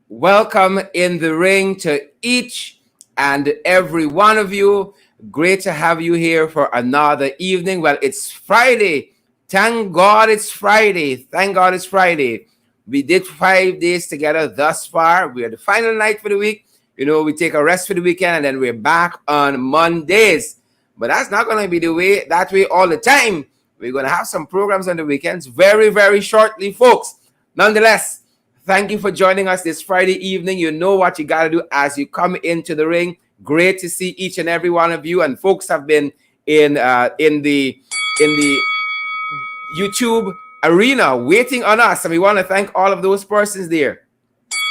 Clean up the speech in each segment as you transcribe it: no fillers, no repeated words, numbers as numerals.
Welcome in the ring to each and every one of you. Great to have you here for another evening. Well, it's Friday. Thank God it's Friday. Thank God it's Friday. We did 5 days together thus far. We are the final night for the week. We take a rest for the weekend and then we're back on Mondays. But that's not going to be that way all the time. We're going to have some programs on the weekends very, very shortly, folks. Nonetheless, thank you for joining us this Friday evening. You know what you got to do as you come into the ring. Great to see each and every one of you. And folks have been in the YouTube arena waiting on us. And we want to thank all of those persons there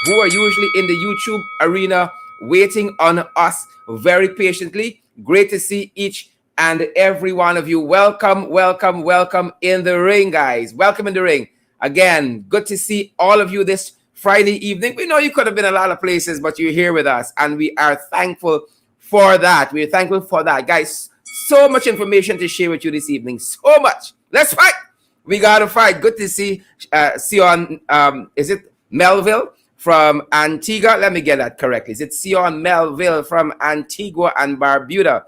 who are usually in the YouTube arena waiting on us very patiently. Great to see each and every one of you. Welcome, welcome, welcome in the ring, guys. Welcome in the ring. Again, good to see all of you this Friday evening. We know you could have been a lot of places, but you're here with us, and we are thankful for that. We're thankful for that. Guys, so much information to share with you this evening. So much. Let's fight. We got to fight. Good to see Sion, is it Melville from Antigua? Let me get that correctly. Is it Sion Melville from Antigua and Barbuda?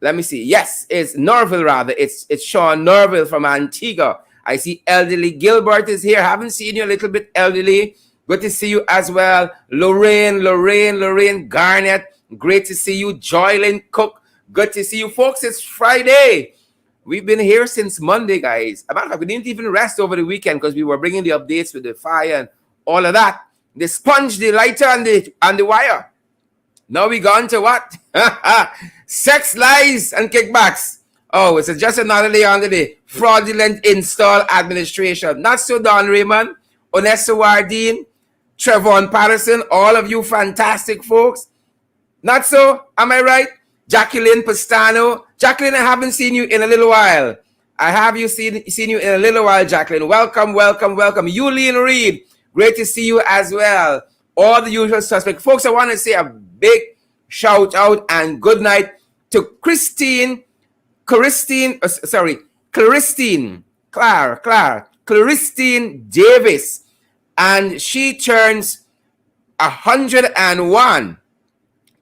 Let me see. Yes, it's Norville rather. It's Sean Norville from Antigua. I see Elderly Gilbert is here. Haven't seen you a little bit, Elderly. Good to see you as well. Lorraine Garnett. Great to see you. Joylyn Cook. Good to see you, folks. It's Friday. We've been here since Monday, guys. As a matter of fact, we didn't even rest over the weekend because we were bringing the updates with the fire and all of that. The sponge, the lighter, and the wire. Now we gone to what? Sex, lies, and kickbacks. Oh, it's just another day on the day. Fraudulent install administration. Not so, Don Raymond, Onessa Wardine, Trevon Patterson, all of you fantastic folks. Not so, am I right? Jacqueline Pastano. Jacqueline, I haven't seen you in a little while. I have seen you in a little while, Jacqueline. Welcome, welcome, welcome. Yulene Reed, great to see you as well. All the usual suspects. Folks, I want to say a big shout out and good night to Claristine Davis, and she turns 101.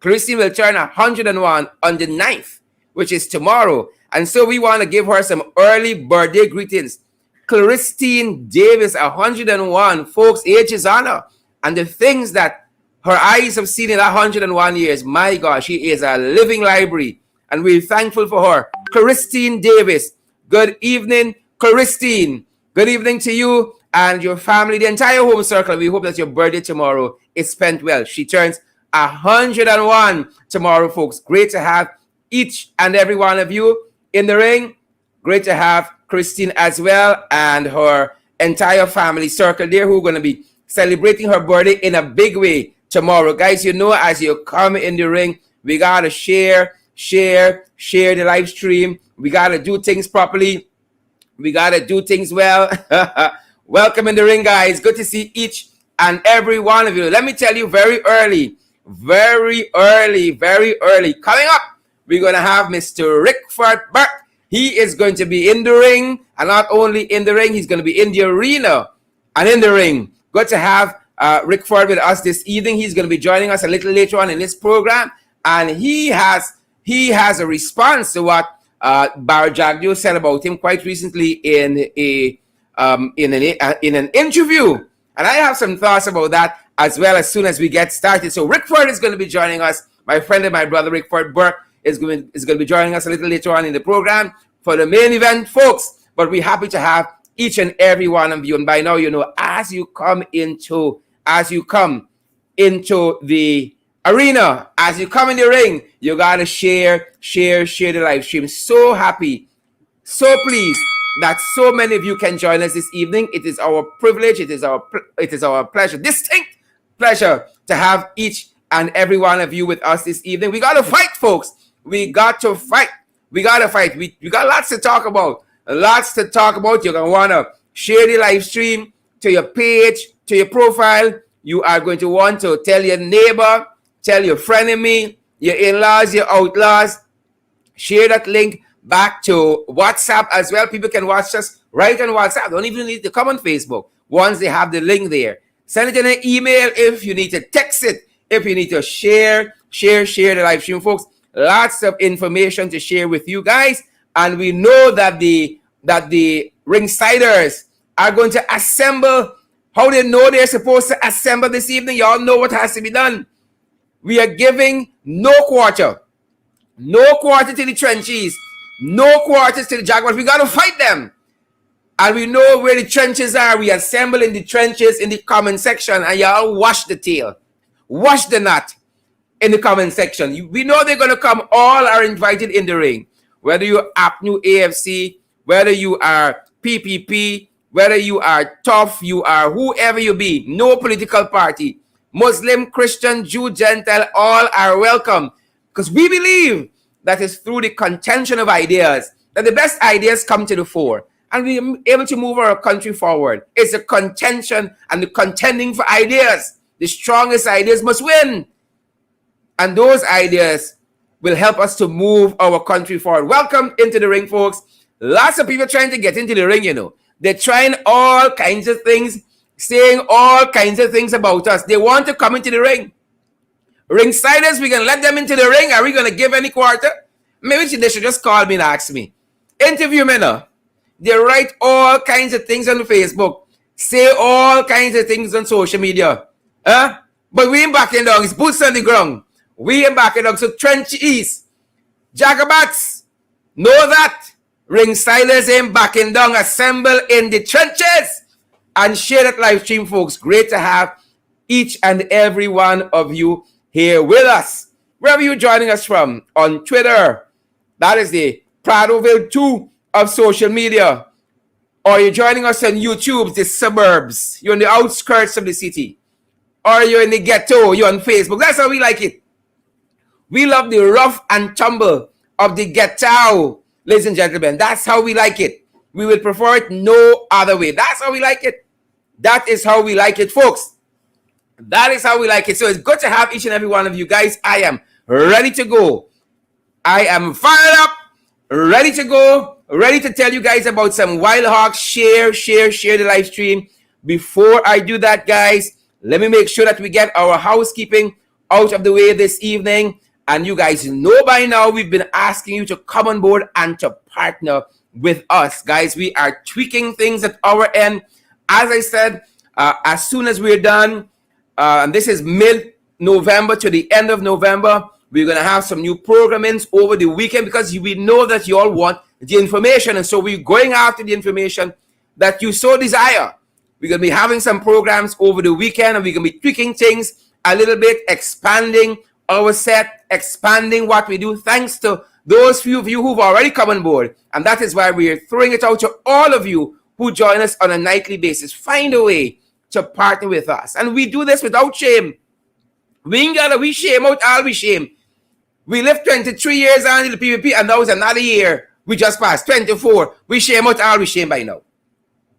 Claristine will turn 101 on the 9th, which is tomorrow. And so we want to give her some early birthday greetings. Claristine Davis, 101. Folks, age is honor. And the things that her eyes have seen in 101 years, my God, she is a living library. And we're thankful for her. Claristine Davis, good evening, Claristine. Good evening to you and your family, the entire home circle. We hope that your birthday tomorrow is spent well. She turns 101 tomorrow, folks. Great to have each and every one of you in the ring. Great to have Christine as well and her entire family circle there who are going to be celebrating her birthday in a big way tomorrow. Guys, as you come in the ring, we got to share the live stream. We got to do things properly. We got to do things well. Welcome in the ring, guys. Good to see each and every one of you. Let me tell you very early, coming up, we're going to have Mr. Rickford Burke. He is going to be in the ring, and not only in the ring, he's going to be in the arena and in the ring. Good to have Rickford with us this evening. He's going to be joining us a little later on in this program, and he has a response to what Barjagdio said about him quite recently in an interview, and I have some thoughts about that as well as soon as we get started. So Rickford is going to be joining us. My friend and my brother Rickford Burke is going to be joining us a little later on in the program for the main event, folks. But we're happy to have each and every one of you. And by now, as you come into the arena, as you come in the ring, you gotta share the live stream. So happy, so pleased that so many of you can join us this evening. It is our privilege, it is our pleasure, distinct pleasure to have each and every one of you with us this evening. We gotta fight, folks. We got to fight. We got lots to talk about. You're gonna wanna share the live stream to your page, to your profile. You are going to want to tell your neighbor, tell your frenemy, your in-laws, your outlaws. Share that link back to WhatsApp as well. People can watch us right on WhatsApp. Don't even need to come on Facebook once they have the link there. Send it in an email if you need to text it. If you need to share the live stream, folks. Lots of information to share with you guys. And we know that the ringsiders are going to assemble. How they know they're supposed to assemble this evening? Y'all know what has to be done. We are giving no quarter. No quarter to the trenches. No quarters to the jaguars. We got to fight them. And we know where the trenches are. We assemble in the trenches in the comment section. And y'all wash the tail. Wash the knot in the comment section. We know they're going to come. All are invited in the ring. Whether you're APNU AFC, whether you are PPP, whether you are tough, you are whoever you be. No political party. Muslim, Christian, Jew, Gentile, all are welcome. Because we believe that it's through the contention of ideas that the best ideas come to the fore. And we are able to move our country forward. It's a contention and the contending for ideas. The strongest ideas must win. And those ideas will help us to move our country forward. Welcome into the ring, folks. Lots of people trying to get into the ring, you know. They're trying all kinds of things, saying all kinds of things about us. They want to come into the ring. Ringsiders, we can let them into the ring. Are we going to give any quarter? Maybe they should just call me and ask me. Interview me now. They write all kinds of things on Facebook. Say all kinds of things on social media. But we ain't backing down. It's boots on the ground. We ain't backing down. So trench east. Jagabats, know that. Ringsiders ain't backing down. Assemble in the trenches. And share that live stream, folks. Great to have each and every one of you here with us. Wherever you're joining us from. On Twitter. That is the Pradoville 2 of social media. Or you're joining us on YouTube, the suburbs. You're in the outskirts of the city. Or you're in the ghetto. You're on Facebook. That's how we like it. We love the rough and tumble of the ghetto, ladies and gentlemen. That's how we like it. We will prefer it no other way. That's how we like it. That is how we like it, folks. That is how we like it. So it's good to have each and every one of you guys. I am ready to go. I am fired up, ready to go, ready to tell you guys about some Wild Hawks. Share the live stream. Before I do that, guys, let me make sure that we get our housekeeping out of the way this evening. And you guys know by now, we've been asking you to come on board and to partner with us. Guys, we are tweaking things at our end. As I said, as soon as we're done, and this is mid-November to the end of November, we're going to have some new programmings over the weekend because we know that you all want the information. And so we're going after the information that you so desire. We're going to be having some programs over the weekend and we're going to be tweaking things a little bit, expanding our set, expanding what we do, thanks to those few of you who've already come on board. And that is why we're throwing it out to all of you who join us on a nightly basis. Find a way to partner with us. And we do this without shame. We shame out all we shame. We lived 23 years on the PPP and now it's another year. We just passed 24. We shame out all we shame by now.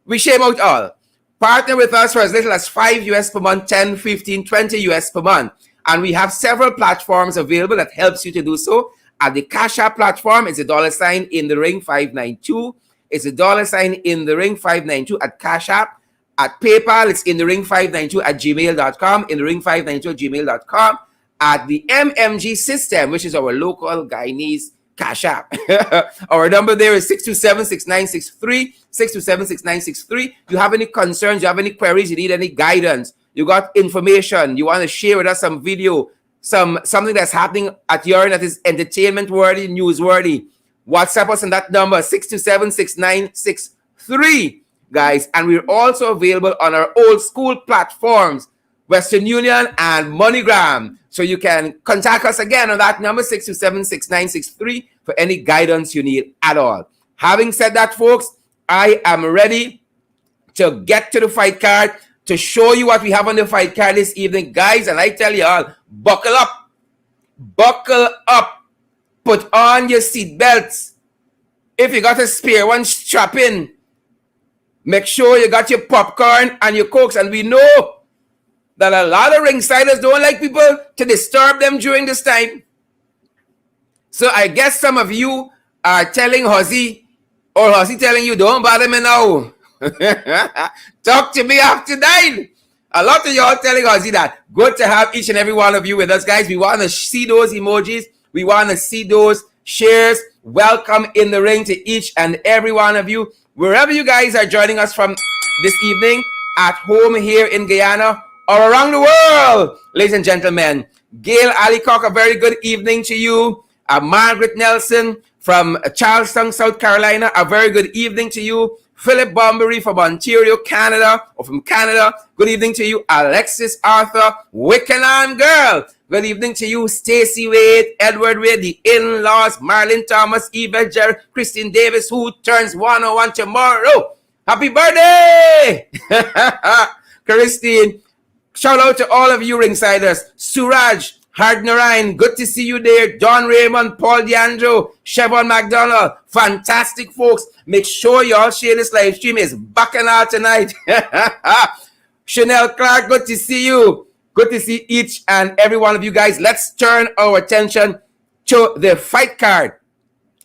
We shame out all. Partner with us for as little as $5 per month, 10, 15, 20 US per month. And we have several platforms available that helps you to do so. At the Cash App platform, it's $, in the ring 592. It's $, in the ring 592 at Cash App. At PayPal, it's in the ring 592 at gmail.com. In the ring 592 at gmail.com. At the MMG system, which is our local Guyanese Cash App. Our number there is 627-6963. 627-6963. You have any concerns, you have any queries, you need any guidance, you got information, you want to share with us some video, something that's happening at your end that is entertainment worthy, newsworthy, WhatsApp us on that number, 627-6963, guys. And we're also available on our old school platforms, Western Union and MoneyGram. So you can contact us again on that number, 627-6963, for any guidance you need at all. Having said that, folks, I am ready to get to the fight card, to show you what we have on the fight card this evening. Guys, and I tell you all, buckle up. Buckle up. Put on your seat belts. If you got a spare one, strap in. Make sure you got your popcorn and your cokes. And we know that a lot of ringsiders don't like people to disturb them during this time. So I guess some of you are telling Hossie, or Hossie telling you, don't bother me now. Talk to me after 9. A lot of y'all telling us that. Good to have each and every one of you with us, guys. We want to see those emojis. We want to see those shares. Welcome in the ring to each and every one of you. Wherever you guys are joining us from this evening, at home here in Guyana or around the world, ladies and gentlemen. Gail Alicock, a very good evening to you. Margaret Nelson from Charleston, South Carolina, a very good evening to you. Philip Bombery from Ontario, Canada, or from Canada, good evening to you. Alexis Arthur, Wickenham girl, good evening to you. Stacy Wade, Edward Wade, the in-laws, Marlene Thomas, Eva Jerry, Christine Davis, who turns 101 tomorrow. Happy birthday! Christine, shout out to all of you ringsiders. Suraj, Hardnarayan, good to see you there. Don Raymond, Paul DeAndro, Chevron McDonald, fantastic folks. Make sure y'all share this live stream. It's bacchanal tonight. Chanel Clark, good to see you. Good to see each and every one of you guys. Let's turn our attention to the fight card.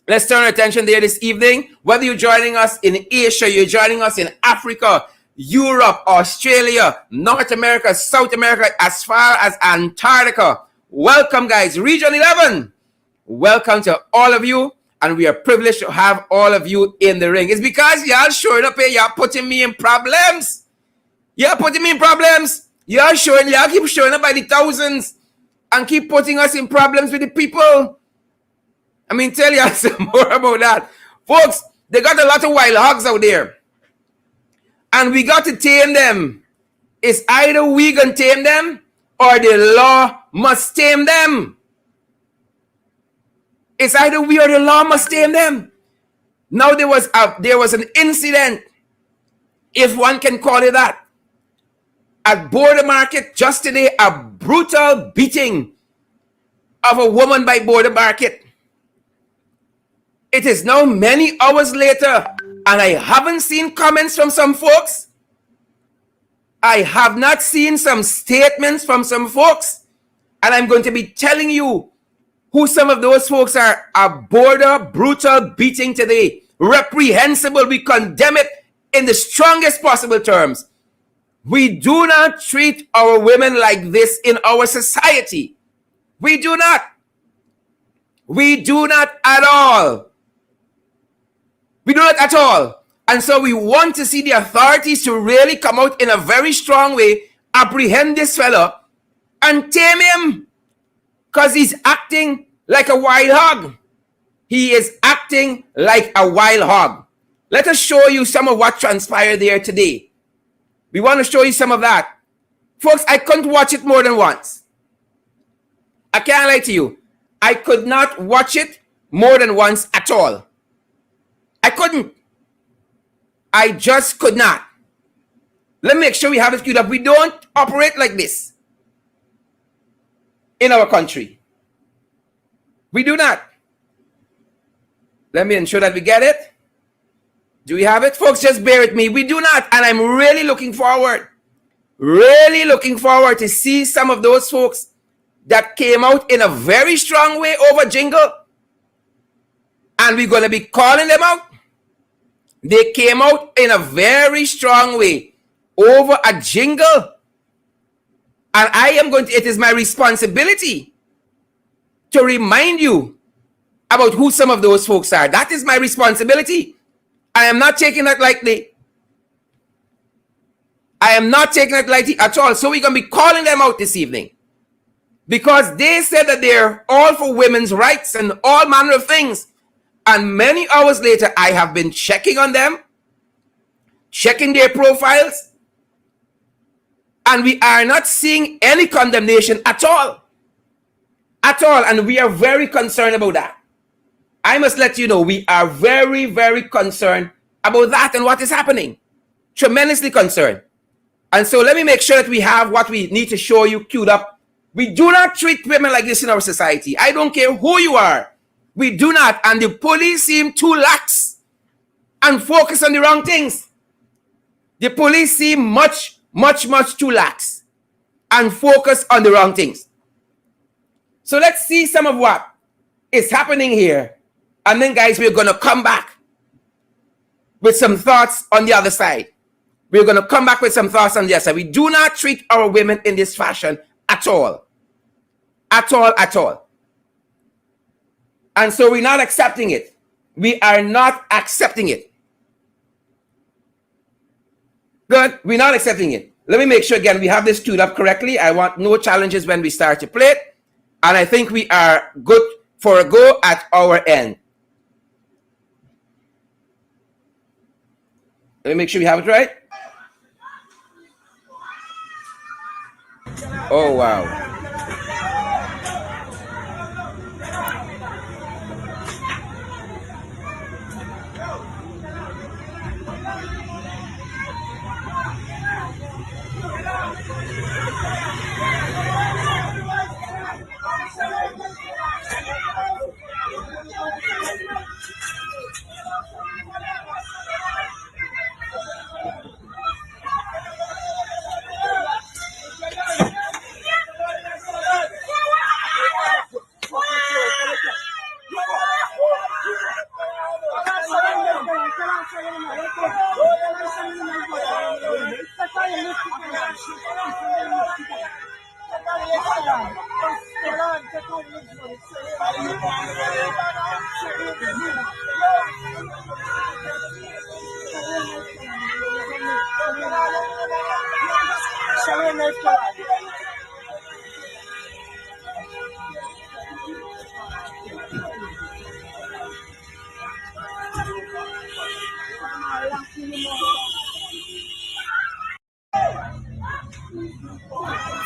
Let's turn our attention there this evening. Whether you're joining us in Asia, you're joining us in Africa, Europe, Australia, North America, South America, as far as Antarctica. Welcome, guys. Region 11. Welcome to all of you. And we are privileged to have all of you in the ring. It's because y'all showing up here. Y'all putting me in problems. Y'all putting me in problems. Y'all keep showing up by the thousands and keep putting us in problems with the people. I mean, tell you some more about that. Folks, they got a lot of wild hogs out there. And we got to tame them. It's either we gonna tame them or the law must tame them. It's either we or the law must tame them. Now there was an incident, if one can call it that, at Border Market just today, a brutal beating of a woman by Border Market. It is now many hours later, and I haven't seen comments from some folks. I have not seen some statements from some folks. And I'm going to be telling you who some of those folks are. A border brutal beating today. Reprehensible. We condemn it in the strongest possible terms. We do not treat our women like this in our society. We do not. We do not at all. We do not at all. And so we want to see the authorities to really come out in a very strong way, apprehend this fella, and tame him. Because he's acting like a wild hog. He is acting like a wild hog. Let us show you some of what transpired there today. We want to show you some of that. Folks, I couldn't watch it more than once. I can't lie to you. I could not watch it more than once at all. I couldn't. I just could not. Let me make sure we have it queued up. We don't operate like this in our country. We do not. Let me ensure that we get it. Do we have it? Folks, just bear with me. We do not. And I'm really looking forward to see some of those folks that came out in a very strong way over Jingle. And we're going to be calling them out. They came out in a very strong way over a Jingle. And it is my responsibility to remind you about who some of those folks are. That is my responsibility. I am not taking that lightly. I am not taking it lightly at all. So we're going to be calling them out this evening. Because they said that they're all for women's rights and all manner of things. And many hours later, I have been checking on them, checking their profiles, and we are not seeing any condemnation at all. At all. And we are very concerned about that. I must let you know, we are very, very concerned about that and what is happening. Tremendously concerned. And so let me make sure that we have what we need to show you queued up. We do not treat women like this in our society. I don't care who you are. We do not. And the police seem too lax and focus on the wrong things. The police seem much too lax and focus on the wrong things. So let's see some of what is happening here. And then, guys, we're going to come back with some thoughts on the other side. We're going to come back with some thoughts on this. We do not treat our women in this fashion at all. At all, at all. And so we're not accepting it. We are not accepting it. Good. We're not accepting it. Let me make sure again we have this queued up correctly. I want no challenges when we start to play it. And I think we are good for a go at our end. Let me make sure we have it right. Oh, wow.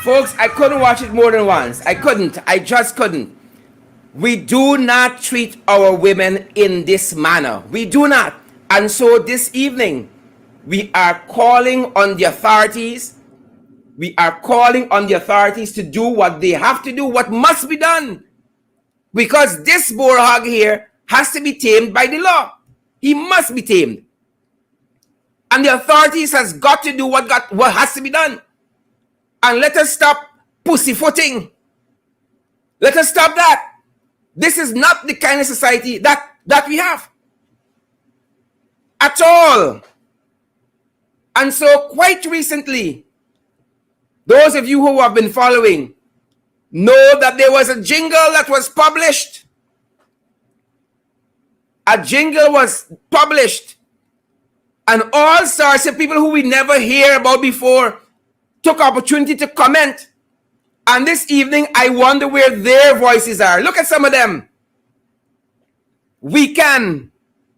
Folks, I couldn't watch it more than once. I couldn't. I just couldn't. We do not treat our women in this manner. We do not. And so this evening, we are calling on the authorities. We are calling on the authorities to do what they have to do, what must be done. Because this boar hog here has to be tamed by the law. He must be tamed. And the authorities has got to do what has to be done. And let us stop pussyfooting. Let us stop that. This is not the kind of society that we have. At all. And so quite recently, those of you who have been following know that there was a jingle that was published. A jingle was published. And all sorts of people who we never hear about before took opportunity to comment. And this evening, I wonder where their voices are. Look at some of them. We can.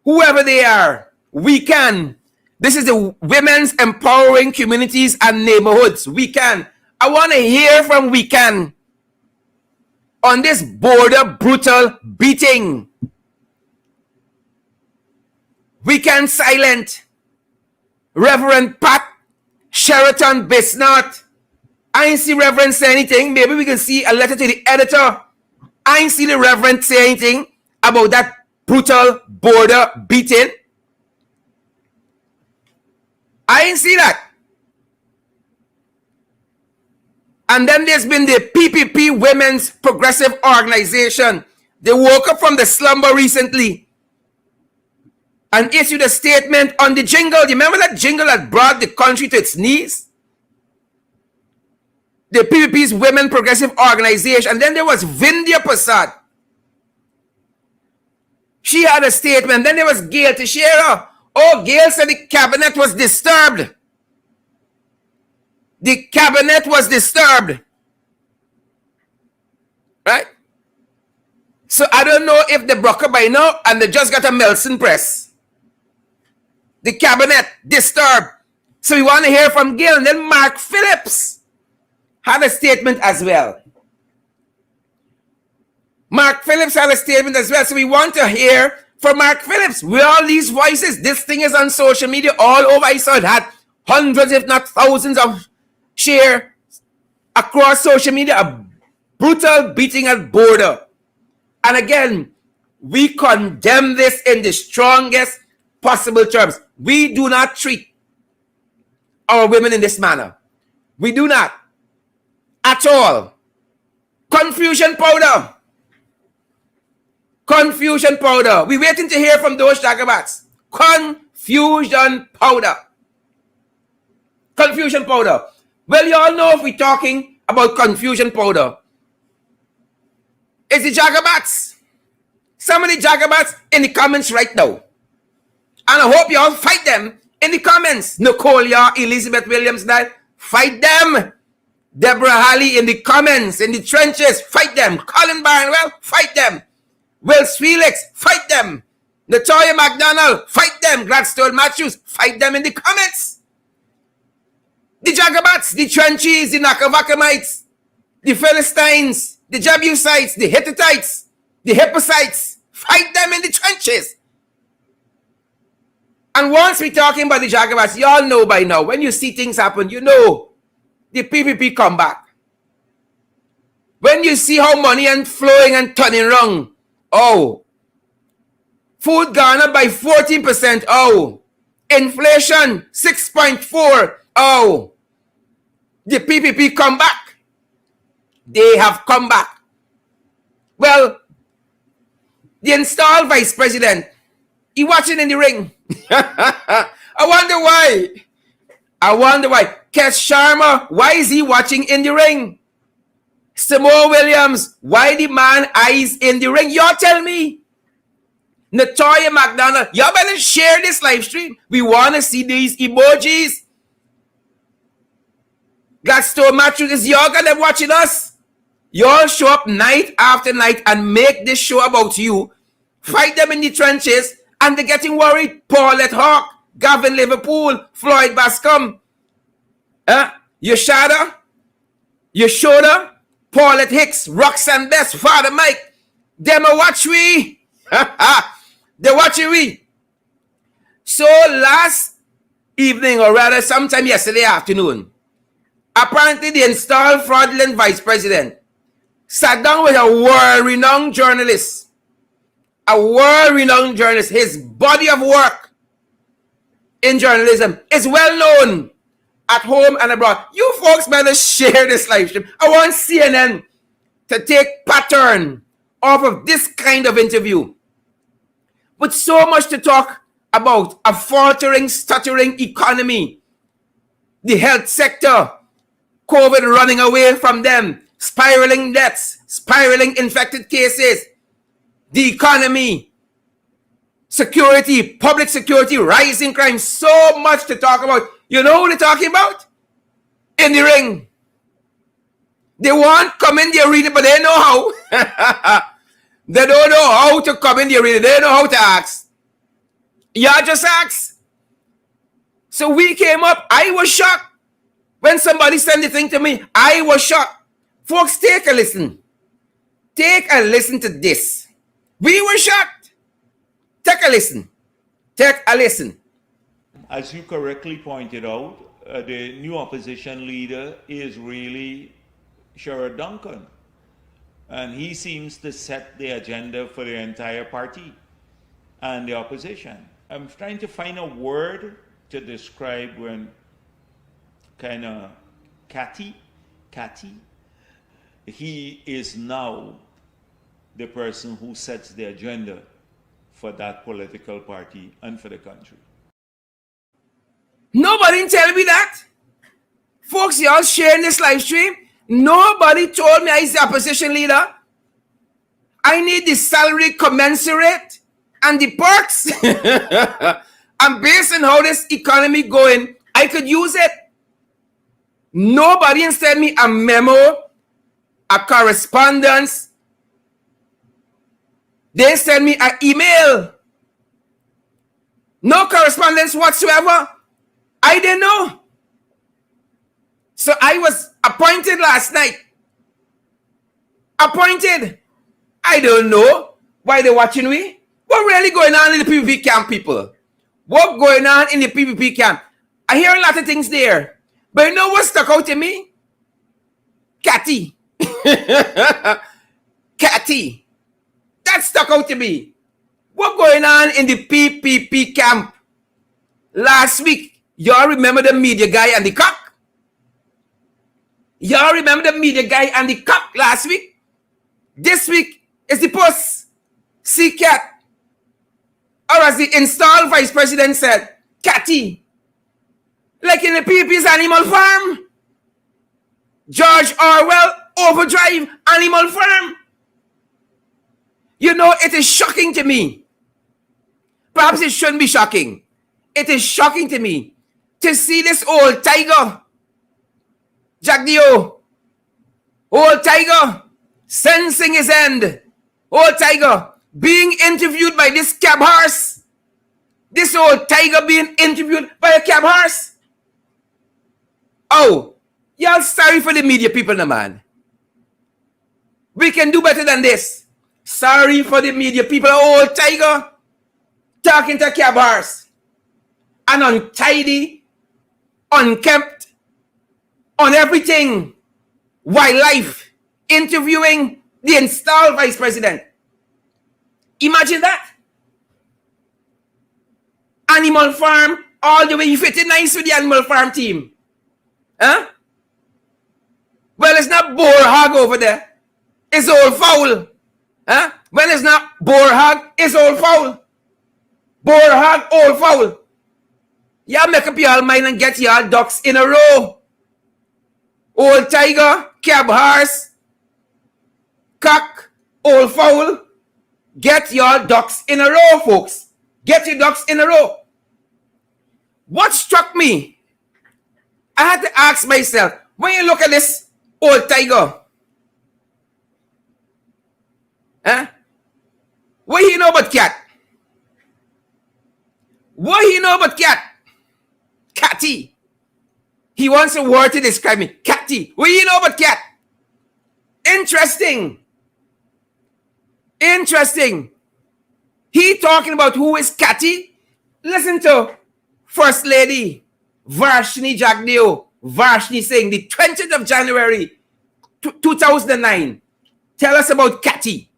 Whoever they are, we can. This is the Women's Empowering Communities and Neighborhoods. We can. I want to hear from We Can on this border brutal beating. We Can silent Reverend Pat Sheraton Bisnot. I ain't see Reverend say anything. Maybe we can see a letter to the editor. I ain't see the Reverend say anything about that brutal border beating. I ain't see that. And then there's been the PPP Women's Progressive Organization. They woke up from the slumber recently and issued a statement on the jingle. You remember that jingle that brought the country to its knees? The PPP's Women Progressive Organization. And then there was Vindhya Prasad. She had a statement. Then there was Gail Teixeira. Oh, Gail said the cabinet was disturbed. The cabinet was disturbed. Right? So I don't know if they broke up by now and they just got a Melson press. The cabinet disturbed. So we want to hear from Gail. And then Mark Phillips had a statement as well. Mark Phillips had a statement as well. So we want to hear from Mark Phillips. Where are all these voices? This thing is on social media all over. I saw it had hundreds, if not thousands of share across social media. A brutal beating at border. And again, we condemn this in the strongest possible terms. We do not treat our women in this manner. We do not. At all. Confusion powder. Confusion powder. We're waiting to hear from those jagabats. Confusion powder. Confusion powder. Well, you all know if we're talking about confusion powder, it's the Jagabats. Some of the Jagabats in the comments right now. And I hope you all fight them in the comments. Nicole Yaw, Elizabeth Williams, that fight them. Deborah Halley in the comments, in the trenches, fight them. Colin Barnwell, fight them. Wills Felix, fight them. Latoya McDonald, fight them. Gladstone Matthews, fight them in the comments. The Jagabats, the Trenches, the Nakavakamites, the Philistines, the Jebusites, the Hittites, the Hipposites, fight them in the trenches. And once we're talking about the Jagabats, you all know by now, when you see things happen, you know the PPP come back. When you see how money and flowing and turning wrong, oh, food gone up by 14%, oh, inflation 6.4%, oh, the PPP come back. They have come back. Well, the installed vice president, he watching in the ring. I wonder why. Kes Sharma, why is he watching in the ring? Samoa Williams, why the man eyes in the ring? Y'all tell me. Natoya McDonald, y'all better share this live stream. We want to see these emojis. Gladstone Matthews, is y'all gonna watching us? Y'all show up night after night and make this show about you. Fight them in the trenches, and they're getting worried. Paulette Hawk, Gavin Liverpool, Floyd Bascom, Yashada, Yashoda, Paulette Hicks, Roxanne Best, Father Mike, them a watch we. They're watching we. So last evening, or rather sometime yesterday afternoon, apparently the installed fraudulent vice president sat down with a world-renowned journalist. His body of work in journalism is well known at home and abroad. You folks better share this live stream. I want CNN to take pattern off of this kind of interview. With so much to talk about, a faltering, stuttering economy, the health sector, COVID running away from them, spiraling deaths, spiraling infected cases, the economy, security, public security, rising crime, so much to talk about. You know who they're talking about? In the ring. They want come in the arena, but they know how. They don't know how to come in the arena. They know how to ask. Y'all just ask. So we came up. I was shocked. When somebody sent the thing to me, I was shocked. Folks, take a listen. Take a listen to this. We were shocked. Take a listen. Take a listen. As you correctly pointed out, the new opposition leader is really Sherrod Duncan. And he seems to set the agenda for the entire party and the opposition. I'm trying to find a word to describe when kind of catty. He is now the person who sets the agenda for that political party and for the country. Nobody tell me that. Folks, y'all sharing this live stream. Nobody told me I was the opposition leader. I need the salary commensurate and the perks. And based on how this economy going, I could use it. Nobody sent me a memo, a correspondence. They sent me an email. No correspondence whatsoever. I didn't know. So I was appointed last night. Appointed. I don't know why they're watching me. What really going on in the PPP camp, people? What going on in the PPP camp? I hear a lot of things there. But you know what stuck out to me? Catty. Catty. That stuck out to me. What going on in the PPP camp? Last week, y'all remember the media guy and the cock? Y'all remember the media guy and the cock last week? This week is the puss, sea cat. Or as the installed vice president said, catty. Like in the PPP's Animal Farm. George Orwell, Overdrive, Animal Farm. You know, it is shocking to me. Perhaps it shouldn't be shocking. It is shocking to me to see this old tiger, Jack Dio, old tiger, sensing his end, old tiger, being interviewed by this cab horse. This old tiger being interviewed by a cab horse. Oh, y'all sorry for the media people, no man. We can do better than this. Sorry for the media people, old tiger talking to a cab horse. An untidy, unkempt, on everything, wildlife, interviewing the installed vice president. Imagine that. Animal Farm, all the way, you fit in nice with the Animal Farm team. Huh? Well, it's not boar hog over there. It's old fowl. Huh? Well, it's not boar hog, it's old fowl. Boar hog, old fowl. Y'all make up your mind and get y'all ducks in a row. Old tiger, cab horse, cock, old fowl. Get your ducks in a row, folks. Get your ducks in a row. What struck me, I had to ask myself, when you look at this old tiger, what do you know about cat? What do you know about cat? Catty. He wants a word to describe me. Catty. What do you know about cat? Interesting. Interesting. He talking about who is Catty. Listen to First Lady Varshini Jagdeo. Varshini saying the 20th of January 2009. Tell us about Catty.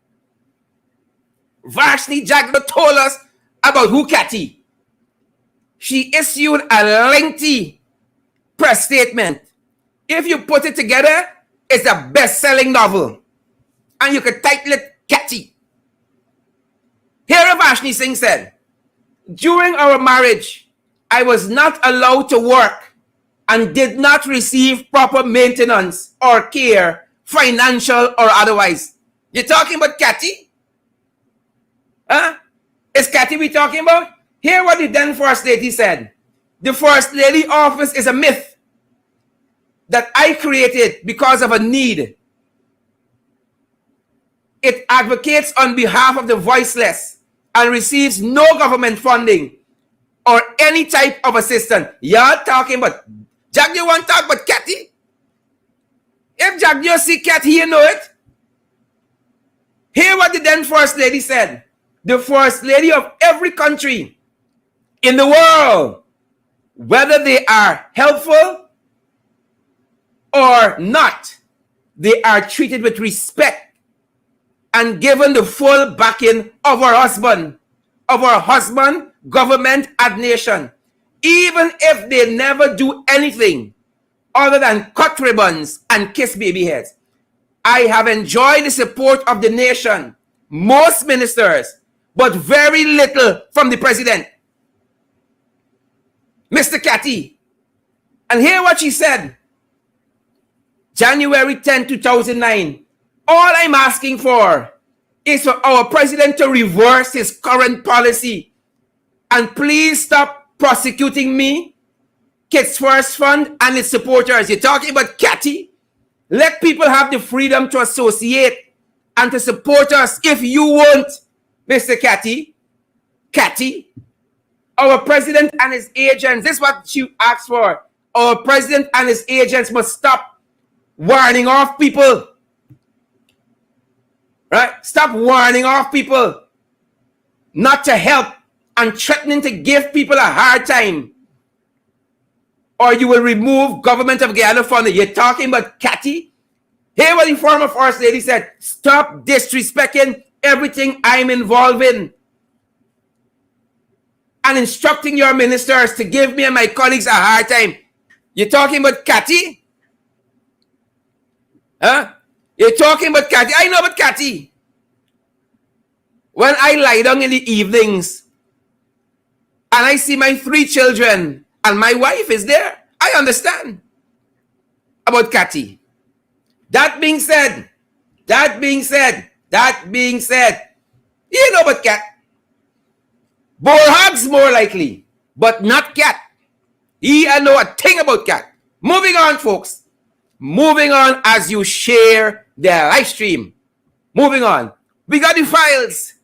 Varshini Jagdeo told us about who Catty. She issued a lengthy press statement. If you put it together, it's a best-selling novel. And you could title it Catty. Here Varshini Singh said, during our marriage, I was not allowed to work and did not receive proper maintenance or care, financial or otherwise. You're talking about Catty? Huh? Is Catty we talking about? Hear what the then First Lady said. The First Lady office is a myth that I created because of a need. It advocates on behalf of the voiceless and receives no government funding or any type of assistance. Y'all talking about Jack, you want to talk about Catty? If Jack, you see Cat, he know it. Hear what the then First Lady said. The First Lady of every country in the world, whether they are helpful or not, they are treated with respect and given the full backing of our husband, government, and nation, even if they never do anything other than cut ribbons and kiss baby heads. I have enjoyed the support of the nation, most ministers, but very little from the president, Mr. Catty. And hear what she said. January 10, 2009. All I'm asking for is for our president to reverse his current policy and please stop prosecuting me, Kids First Fund, and its supporters. You're talking about Catty? Let people have the freedom to associate and to support us if you want, Mr. Catty. Catty. Our president and his agents, this is what you asked for. Our president and his agents must stop warning off people. Right? Stop warning off people not to help and threatening to give people a hard time. Or you will remove government of Guyana funding. You're talking about Catty? Hear what the former First Lady said. Stop disrespecting everything I'm involved in and instructing your ministers to give me and my colleagues a hard time. You're talking about Catty? Huh? You're talking about Catty? I know about Catty. When I lie down in the evenings and I see my 3 children and my wife is there. I understand about Cathy. That being said, you know about Cat. Bull hogs more likely, but not Cat. I know a thing about Cat. Moving on, folks. Moving on as you share the live stream. Moving on. We got the files.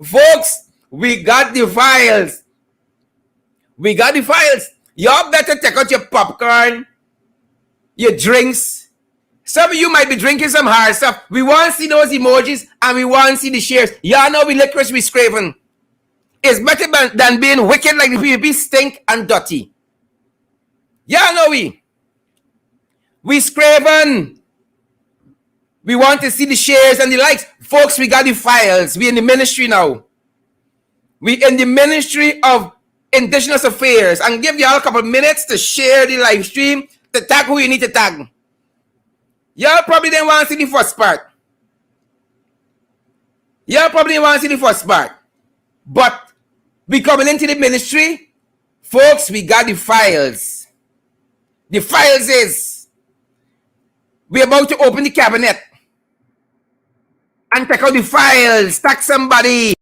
Folks, we got the files. We got the files. Y'all better take out your popcorn, your drinks. Some of you might be drinking some hard stuff. We want to see those emojis and we want to see the shares. Y'all know we licorice, we scraping. It's better than being wicked like the PPP, stink and dirty. Y'all know we scraping. We want to see the shares and the likes. Folks, we got the files. We in the ministry now. We in the Ministry of Indigenous Affairs. And give y'all a couple minutes to share the live stream, to tag who you need to tag. Y'all probably didn't want to see the first part. But we coming into the ministry. Folks, we got the files. The files is, we're about to open the cabinet and take out the files. Tag somebody.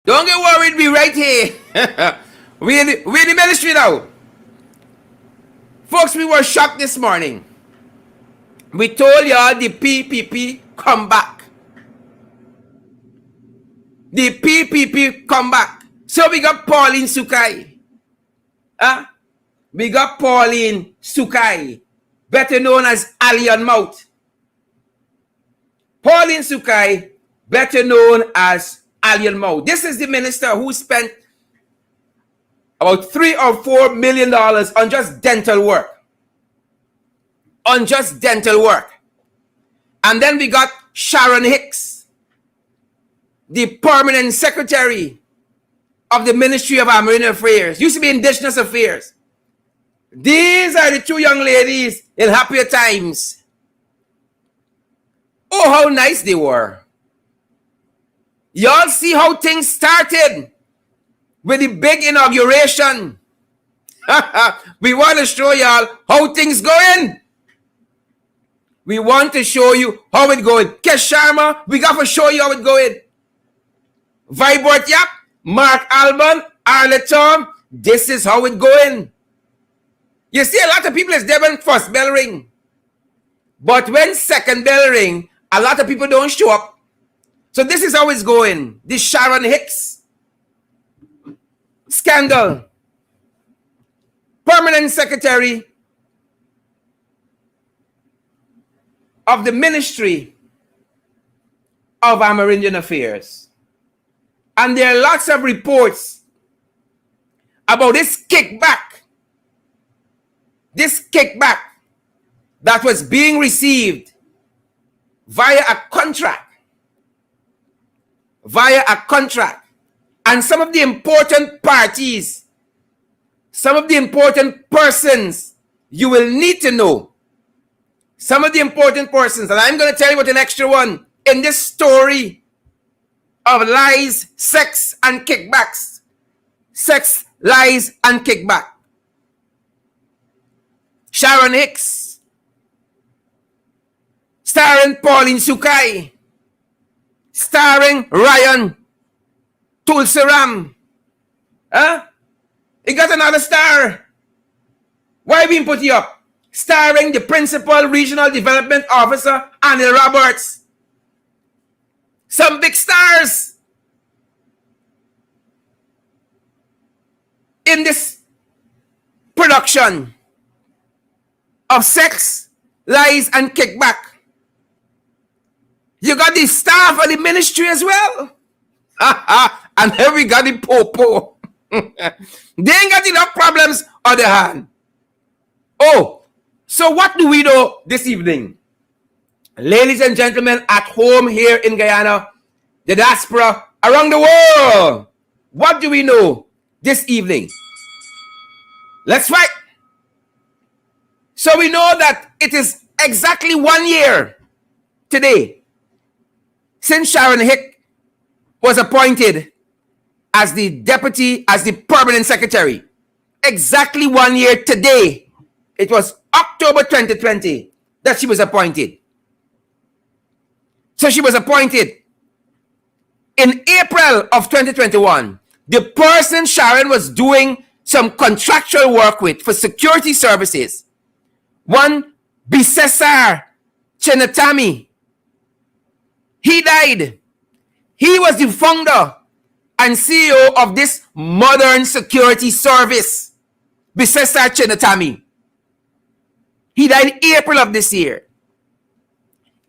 Don't get worried, we right here. we in the ministry now. Folks, we were shocked this morning. We told y'all the PPP come back. The PPP come back. So we got Pauline Sukai. We got Pauline Sukai, better known as Alien Mouth. Pauline Sukai, better known as Alien Mouth. This is the minister who spent about $3 or $4 million on just dental work. And then we got Sharon Hicks, the permanent secretary of the Ministry of American Affairs. Used to be Indigenous Affairs. These are the two young ladies in happier times. Oh, how nice they were. Y'all see how things started with the big inauguration. We want to show y'all how things going. We want to show you how it going. Kesh Sharma, we got to show you how it going. Vibert Yap, Mark Alban, Arlette Tom, this is how it going. You see, a lot of people is there when first bell ring. But when second bell ring, a lot of people don't show up. So this is how it's going. This Sharon Hicks scandal. Permanent secretary of the Ministry of Amerindian Affairs. And there are lots of reports about this kickback. This kickback that was being received via a contract. And some of the important parties, some of the important persons you will need to know. Some of the important persons, and I'm going to tell you about an extra one in this story of lies, sex, and kickbacks. Sex, lies, and kickback. Sharon Hicks, starring Pauline Sukai, starring Ryan Tulsiram. He got another star. Why we put you up? Starring the Principal Regional Development Officer, Anil Roberts. Some big stars in this production of sex, lies, and kickback. You got the staff of the ministry as well. And here we got the popo. They ain't got enough problems on their hand. Oh, so what do we know this evening? Ladies and gentlemen, at home here in Guyana, the diaspora around the world, what do we know this evening? Let's fight. So we know that it is exactly 1 year today since Sharon Hick was appointed as the permanent secretary. Exactly 1 year today. It was October 2020 that she was appointed. So she was appointed in April of 2021. The person Sharon was doing some contractual work with for security services, one Bisesar Chenatami, he died. He was the founder and CEO of this modern security service, Bisesar Chenatami. He died in April of this year.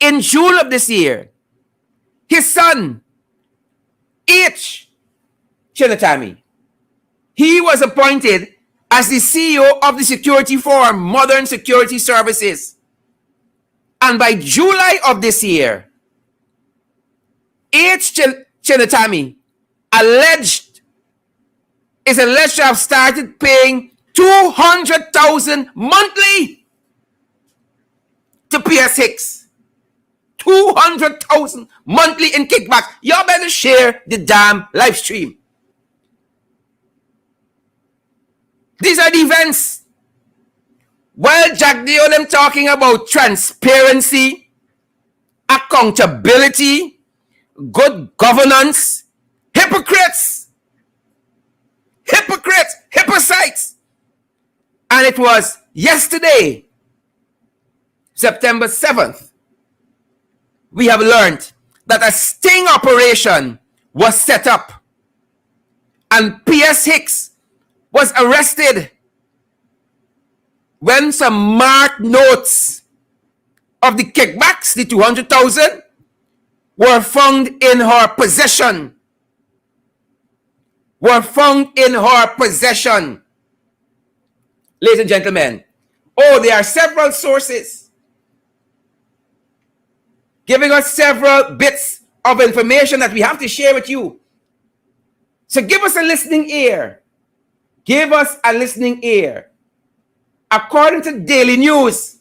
In June of this year, his son, H. Chenatami, he was appointed as the CEO of the security firm, Modern Security Services. And by July of this year, H. Chenatami is alleged to have started paying $200,000 monthly to PS Hicks. $200,000 monthly in kickbacks. Y'all better share the damn live stream. These are the events. While Jack Dio them talking about transparency, accountability, good governance, hypocrites, hypocrites. And it was yesterday, September 7th, we have learned that a sting operation was set up and P.S. Hicks was arrested when some marked notes of the kickbacks, the 200,000, were found in her possession. Ladies and gentlemen, there are several sources giving us several bits of information that we have to share with you. So give us a listening ear. According to Daily News,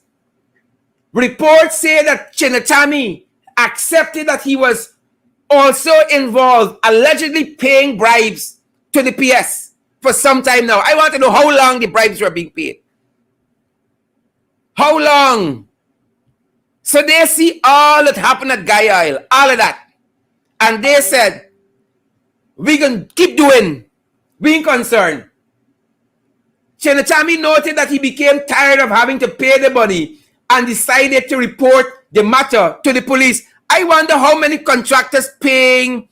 reports say that Chenatami accepted that he was also involved, allegedly paying bribes to the PS for some time now. I want to know how long the bribes were being paid. How long? So they see all that happened at Guy Isle, all of that. And they said, we can keep doing. We ain't concerned. Chenatami noted that he became tired of having to pay the money and decided to report the matter to the police. I wonder how many contractors paying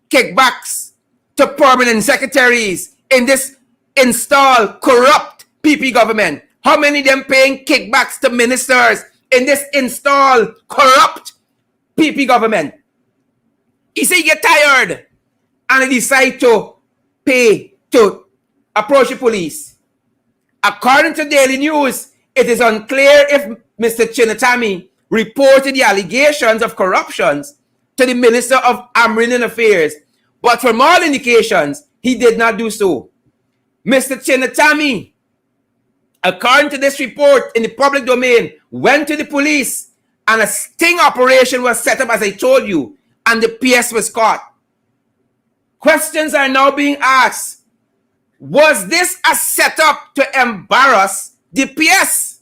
kickbacks to permanent secretaries in this installed corrupt PP government. How many of them paying kickbacks to ministers in this installed corrupt PP government? He said he get tired and he decide to pay to approach the police. According to Daily News, it is unclear if Mr. Chenatami reported the allegations of corruptions to the Minister of Amrinian Affairs, but from all indications, he did not do so. Mr. Chenatami, according to this report in the public domain, went to the police and a sting operation was set up, as I told you, and the PS was caught. Questions are now being asked. Was this a setup to embarrass the PS?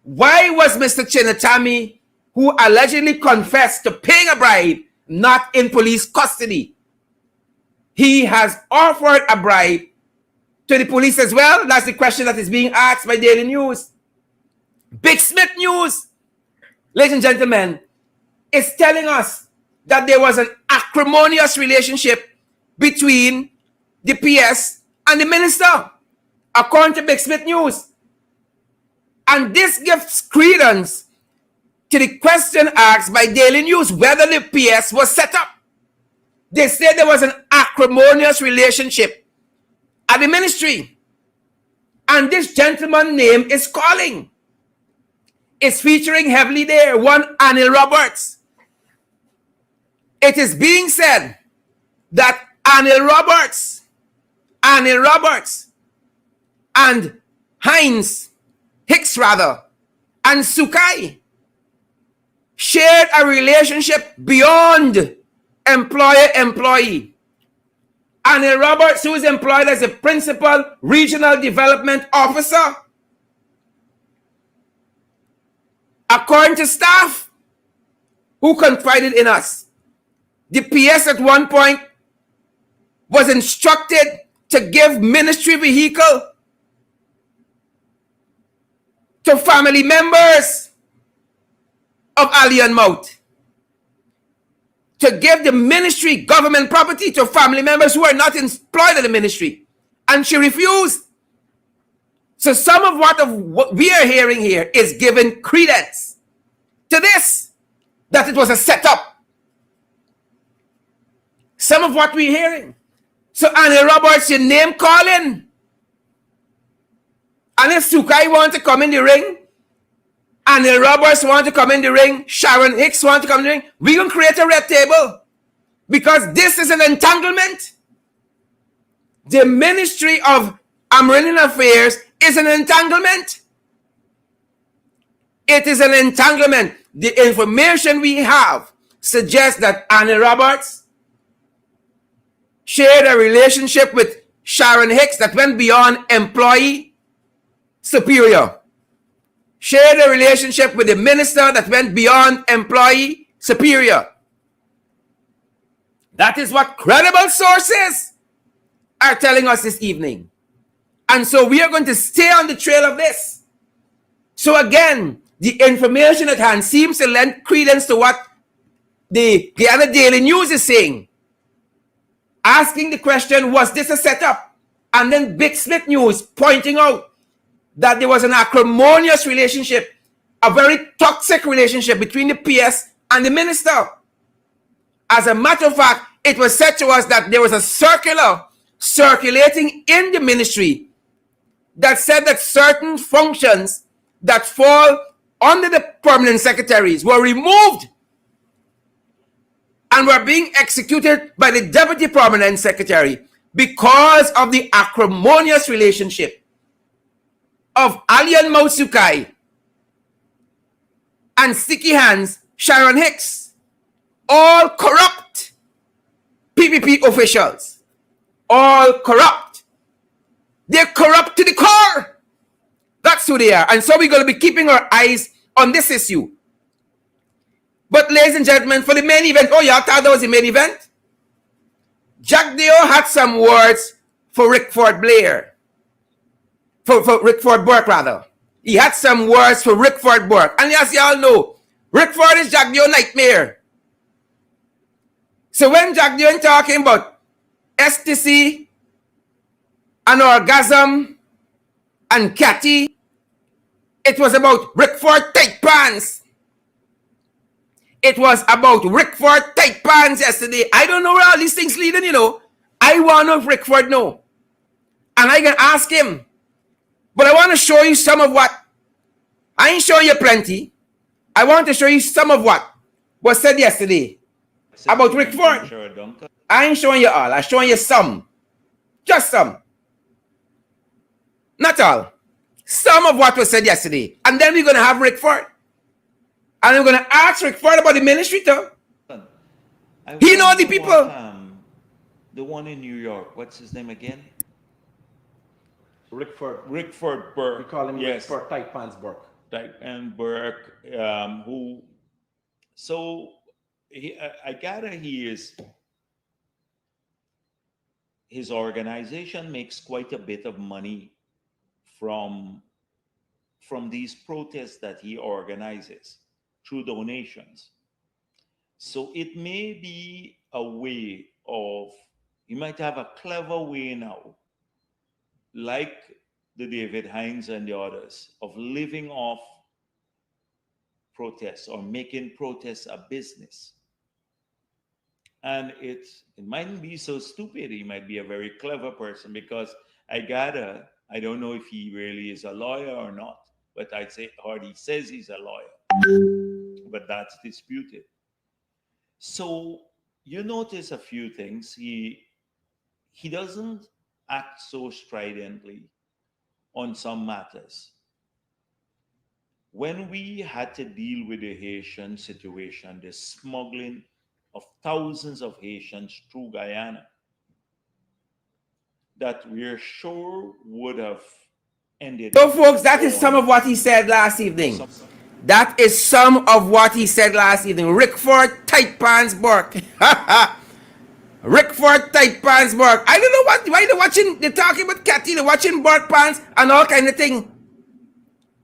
Why was Mr. Chenatami, who allegedly confessed to paying a bribe, not in police custody? He has offered a bribe to the police as well. That's the question that is being asked by Daily News. Big Smith News, ladies and gentlemen, is telling us that there was an acrimonious relationship between the PS and the minister, according to Big Smith News. And this gives credence to the question asked by Daily News whether the PS was set up. They said there was an acrimonious relationship at the ministry. And this gentleman name is calling. It's featuring heavily there, one Anil Roberts. It is being said that Anil Roberts and Heinz Hicks rather, and Sukai shared a relationship beyond employer-employee. Anil Roberts, who is employed as a principal regional development officer, according to staff who confided in us, the PS at one point was instructed to give ministry vehicle to family members of Alien Mouth, to give the ministry government property to family members who are not employed in the ministry. And she refused. So some of what we are hearing here is giving credence to this, that it was a setup. Some of what we're hearing. So Annie Roberts, your name calling. And if Sukai want to come in the ring, Annie Roberts want to come in the ring, Sharon Hicks want to come in the ring, we're going to create a red table. Because this is an entanglement. The Ministry of Amerindian Affairs is an entanglement. It is an entanglement. The information we have suggests that Annie Roberts shared a relationship with Sharon Hicks that went beyond employee superior. Shared a relationship with the minister that went beyond employee superior. That is what credible sources are telling us this evening. And so we are going to stay on the trail of this. So again, the information at hand seems to lend credence to what the other Daily News is saying. Asking the question, was this a setup? And then Big Smith News pointing out that there was an acrimonious relationship, a very toxic relationship between the PS and the minister. As a matter of fact, it was said to us that there was a circular circulating in the ministry that said that certain functions that fall under the permanent secretaries were removed and were being executed by the deputy permanent secretary because of the acrimonious relationship of Alien Mausukai and Sticky Hands Sharon Hicks, all corrupt PPP officials, all corrupt. They're corrupt to the core. That's who they are. And so we're going to be keeping our eyes on this issue. But ladies and gentlemen, for the main event, oh, y'all thought that was the main event? Jack Deo had some words for Rickford Blair. For Rickford Burke, rather. He had some words for Rickford Burke. And as y'all know, Rickford is Jack Deo nightmare. So when Jack Deo talking about STC and orgasm and catty, it was about Rickford tight pants. It was about Rickford tight pants yesterday. I don't know where all these things leading, you know. I want to know if Rickford know. And I can ask him. But I want to show you some of what. I ain't showing you plenty. I want to show you some of what was said yesterday about Rickford. I ain't showing you all. I'm showing you some. Just some. Not all. Some of what was said yesterday. And then we're going to have Rickford. And I'm going to ask Rickford about the ministry too. He know the people. The one in New York. What's his name again? Rickford Burke. We call him yes. Rickford Tight Pants Burke. Tight Pants Burke, who, so I gather his organization makes quite a bit of money from these protests that he organizes through donations. So it may be a way of, he might have a clever way now, like the David Hines and the others, of living off protests or making protests a business. And it mightn't be so stupid. He might be a very clever person, because I gather, I don't know if he really is a lawyer or not, but I'd say, or he says he's a lawyer, but that's disputed. So you notice a few things. He doesn't act so stridently on some matters. When we had to deal with the Haitian situation, the smuggling of thousands of Haitians through Guyana, that we're sure would have ended. So, folks, that is some of what he said last evening. That is some of what he said last evening. Rickford Tight Pants Burke. Rickford Tight Pants Burke. I don't know why they're watching, they're talking about Cathy, they're watching Burke pants and all kind of thing.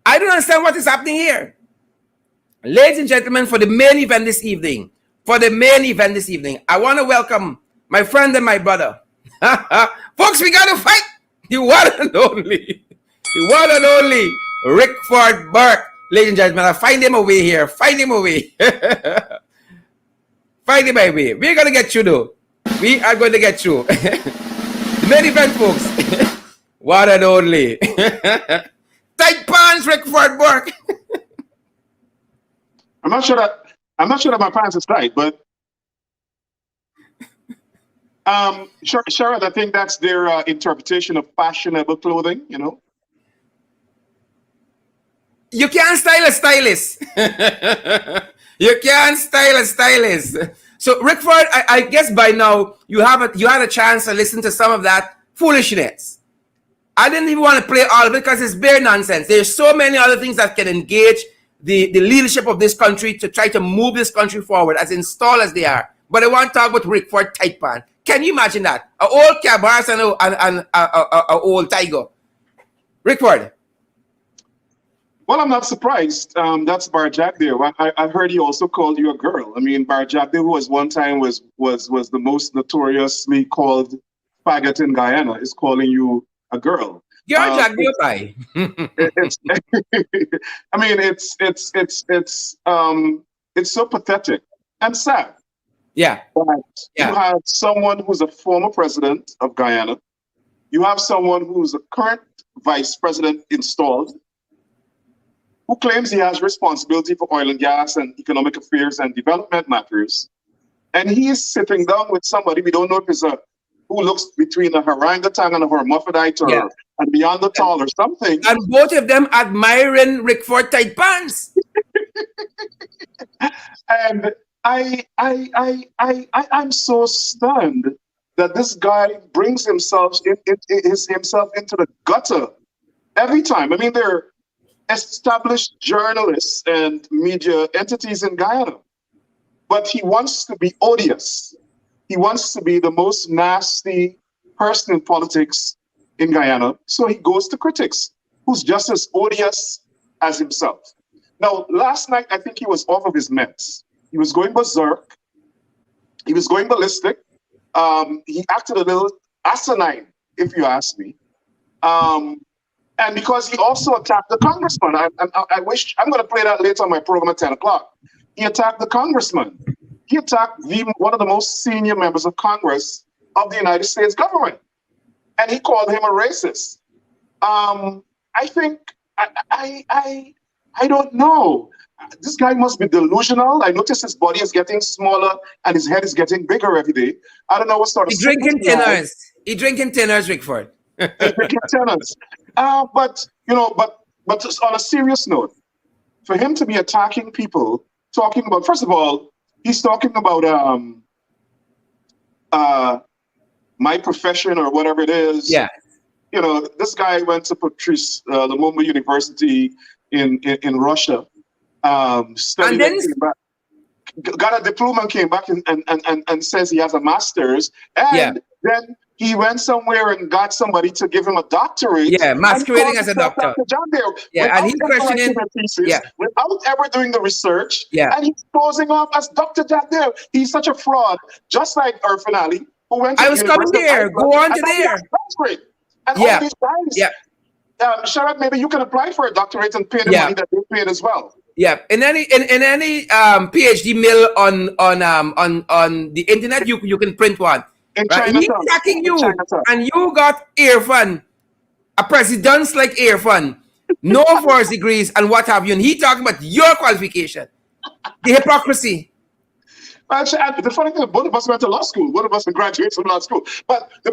I don't understand what is happening here. Ladies and gentlemen, for the main event this evening, I want to welcome my friend and my brother. Folks, we got to fight the one and only, Rickford Burke. Ladies and gentlemen, I'll find him away here. Find him away. Find him away. We're going to get you, though. We are going to get you. The main event, folks. One and only. Tight pants, Rickford Burke. I'm not sure that my pants is tight, but Sherrod, I think that's their interpretation of fashionable clothing. You know, you can't style a stylist. You can't style a stylist. So, Rickford, I guess by now you had a chance to listen to some of that foolishness. I didn't even want to play all of it because it's bare nonsense. There's so many other things that can engage the leadership of this country to try to move this country forward, as installed as they are. But I want to talk about Rickford Tight Pants. Can you imagine that? An old cab horse and an old tiger. Rickford. well, I'm not surprised. That's Barjack there. I heard he also called you a girl. I mean, Barjack there, who was one time was the most notoriously called faggot in Guyana, is calling you a girl. You're Jack Biotai. It's, I mean, it's so pathetic and sad. Yeah. That you have someone who's a former president of Guyana. You have someone who's a current vice president installed, who claims he has responsibility for oil and gas and economic affairs and development matters. And he is sitting down with somebody, we don't know if it's who looks between a orangutan and a hermaphrodite, or a Neanderthal or something. And both of them admiring Rickford Tight Pants. And I'm so stunned that this guy brings himself into the gutter every time. I mean, they're established journalists and media entities in Guyana, but he wants to be odious. He wants to be the most nasty person in politics in Guyana. So he goes to critics who's just as odious as himself. Now, last night, I think he was off of his meds. He was going berserk. He was going ballistic. He acted a little asinine, if you ask me. And because he also attacked the congressman. I wish, I'm going to play that later on my program at 10 o'clock. He attacked the congressman. He attacked one of the most senior members of Congress of the United States government. And he called him a racist. I think, I don't know. This guy must be delusional. I notice his body is getting smaller and his head is getting bigger every day. I don't know what sort of... He's drinking tinners. He's drinking tinners, Rickford. He's drinking tinners. But on a serious note, for him to be attacking people, talking about, first of all, he's talking about my profession or whatever it is. Yeah. You know, this guy went to Patrice, the Mumbai University in Russia. Studied and then came back, got a diploma and came back and says he has a master's. And then he went somewhere and got somebody to give him a doctorate. Yeah, masquerading as a doctor. And he's questioning. Without ever doing the research. Yeah. And he's posing off as Dr. Jack Dale. He's such a fraud, just like Irfan Ali, who went to I was coming there. Go on to there. That's great. And all these guys. Sherrod, maybe you can apply for a doctorate and pay the money that they paid as well. Yeah, in any PhD mill on the internet, you can print one. In Right? He's Chinatown. attacking In you, Chinatown. and you got earphone, a president's like earphone, no first degrees, and what have you. And he talking about your qualification, the hypocrisy. Actually, the funny thing, both of us went to law school. Both of us graduates from law school. But the